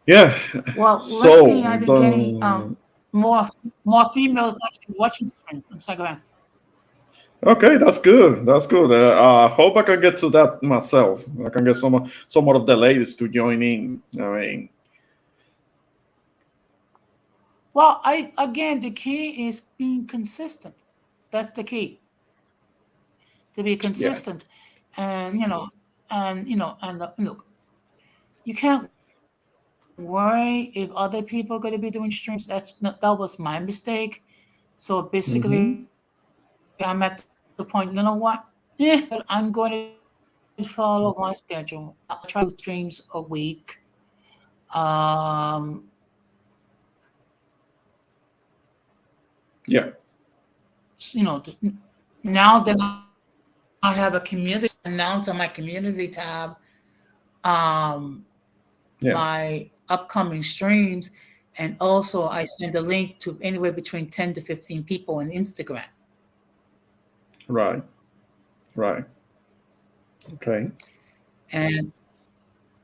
Yeah. well So lately I've been getting more females actually watching streams. I'm sorry, go ahead. okay, that's good. I hope I can get to that myself. I can get some more of the ladies to join in. I mean, Well, again, the key is being consistent. That's the key. To be yeah, consistent, and look, you can't worry if other people are going to be doing streams. That was my mistake. So hmm, basically, I'm at the point. You know what? Yeah, but I'm going to follow my schedule. I'll try 2 streams a week. Um, yeah, now that I have a community announced on my community tab, um, yes, my upcoming streams, and also I send a link to anywhere between 10 to 15 people on Instagram. right, okay, And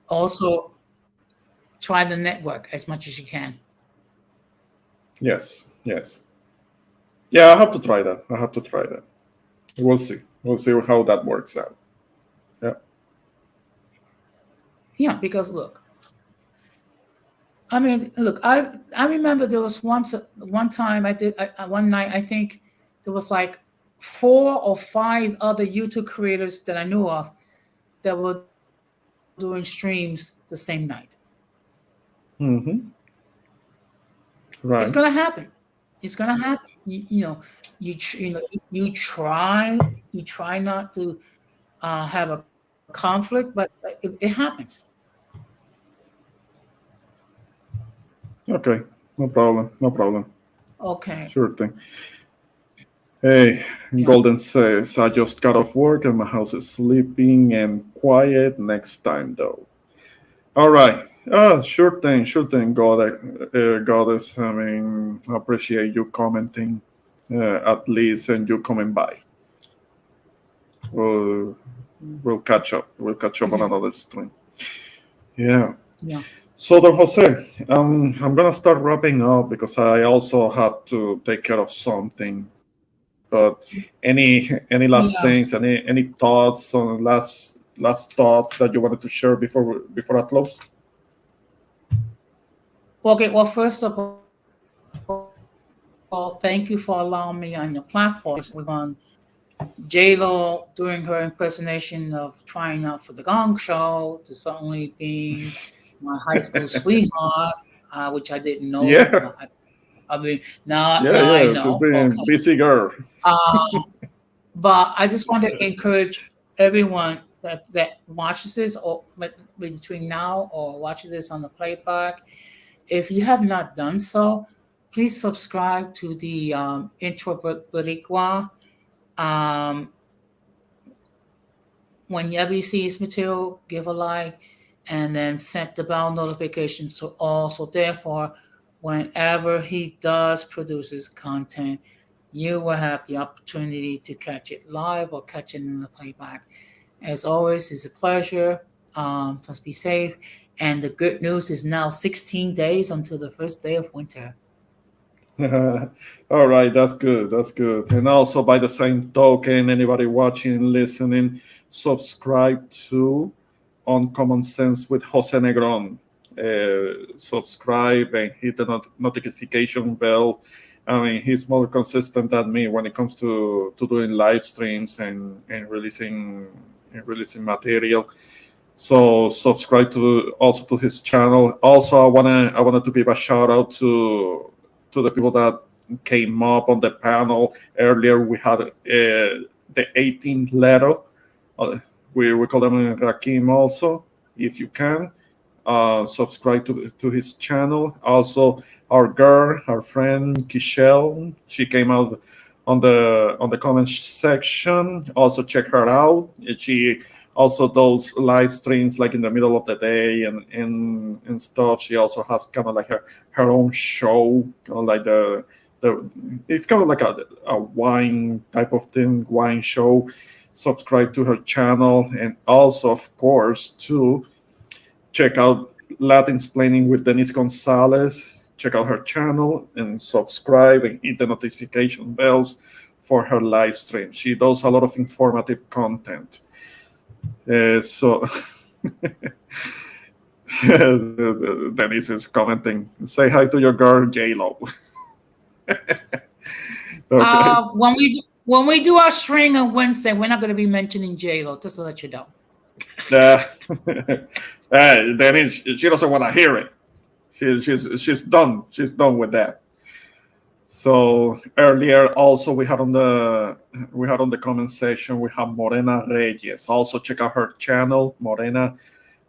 also try the network as much as you can. yes. Yeah, I have to try that. We'll see how that works out. Yeah, Yeah, because look, I remember there was one time one night, I think there was like 4 or 5 other YouTube creators that I knew of that were doing streams the same night. mm-hmm. It's Right, gonna happen. You try not to have a conflict, but it happens. okay, no problem. Okay. Sure thing. Hey, Yeah. Golden says, I just got off work and my house is sleeping and quiet next time though. All right. Sure thing, Goddess. I mean, I appreciate you commenting at least and you coming by. We'll catch up. We'll catch up on another stream. Yeah. Yeah. So, Don Jose, I'm gonna start wrapping up because I also have to take care of something. But any last Yeah. things, any thoughts on last thoughts that you wanted to share before I close? Okay. Well, first of all, thank you for allowing me on your platform. We're on J-Lo doing her impersonation of trying out for the Gong Show to suddenly being my high school sweetheart, which I didn't know. Yeah. I mean, now Yeah, I she's know. been Okay. busy girl. But I just want to encourage everyone that watches this or between now or watches this on the playback. If you have not done so, please subscribe to the Intro Boricua. Whenever you see his material, give a like and then set the bell notification to all. So therefore, whenever he does produces content, you will have the opportunity to catch it live or catch it in the playback. As always, it's a pleasure. Just be safe. And the good news is now 16 days until the first day of winter. All right, that's good. And also, by the same token, anybody watching, listening, subscribe to Uncommon Sense with Jose Negron. Subscribe and hit the notification bell. I mean, he's more consistent than me when it comes to doing live streams and releasing material. So subscribe to his channel. Also, I wanted to give a shout out to the people that came up on the panel earlier. We had the 18th letter. We call him Rakim also, if you can. Subscribe to his channel. Also, our girl, our friend Kishelle, she came out on the comments section. Also check her out. She also does live streams like in the middle of the day and stuff. She also has kind of like her own show, kind of like the it's kind of like a wine type of thing, wine show. Subscribe to her channel, and also of course to check out Latinsplaining with Denise Gonzalez. Check out her channel and subscribe and hit the notification bells for her live stream. She does a lot of informative content. So Denise is commenting, say hi to your girl J-Lo. Okay. When we do our string on Wednesday, we're not going to be mentioning J-Lo, just to let you know. Denise, she doesn't want to hear it. She's done. She's done with that. So earlier, also we had on the comment section, we have Morena Reyes. Also check out her channel, Morena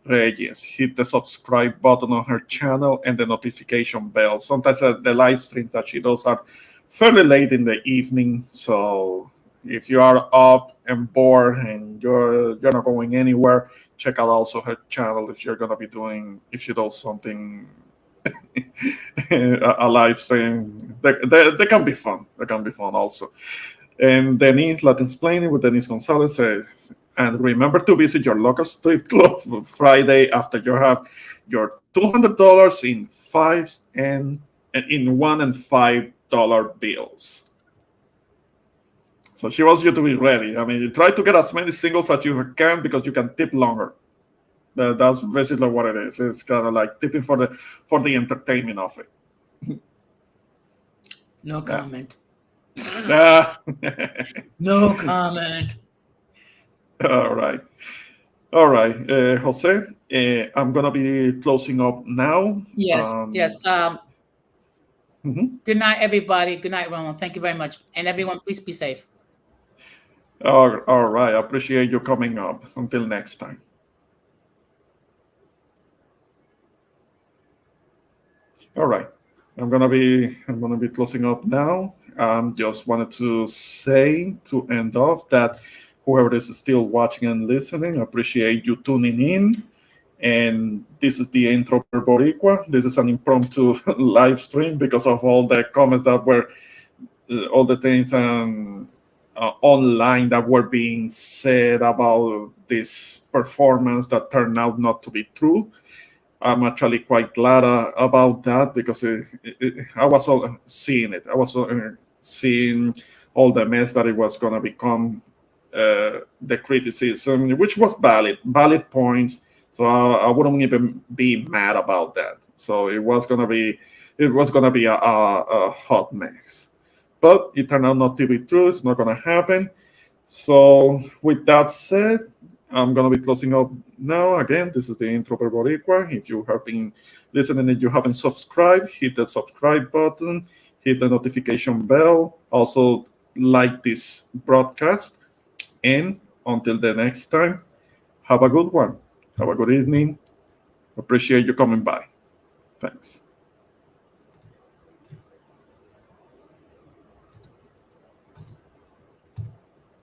Reyes. Hit the subscribe button on her channel and the notification bell. Sometimes the live streams that she does are fairly late in the evening. So if you are up and bored and you're not going anywhere, check out also her channel if she does something. A live stream. They can be fun. They can be fun also. And Denise Latinsplaining with Denise Gonzalez says, and remember to visit your local strip club Friday after you have your $200 in $1 and $5 bills. So she wants you to be ready. I mean, you try to get as many singles as you can because you can tip longer. That's basically what it is. It's kind of like tipping for the entertainment of it. No comment. No comment. All right. Jose, I'm gonna be closing up now. Yes. Mm-hmm. Good night, everybody. Good night, Ronald. Thank you very much. And everyone, please be safe. All right. I appreciate you coming up. Until next time. All right, I'm gonna be closing up now. Just wanted to say to end off that whoever is still watching and listening, appreciate you tuning in. And this is the Intro per Boricua. This is an impromptu live stream because of all the comments that were, all the things online that were being said about this performance that turned out not to be true. I'm actually quite glad about that because I was seeing it. I was seeing all the mess that it was going to become, the criticism, which was valid points. So I wouldn't even be mad about that. So it was going to be a hot mess. But it turned out not to be true. It's not going to happen. So with that said, I'm going to be closing up now. Again, this is the Intro per Boricua. If you have been listening and you haven't subscribed, hit the subscribe button, hit the notification bell. Also, like this broadcast. And until the next time, have a good one. Have a good evening. Appreciate you coming by. Thanks.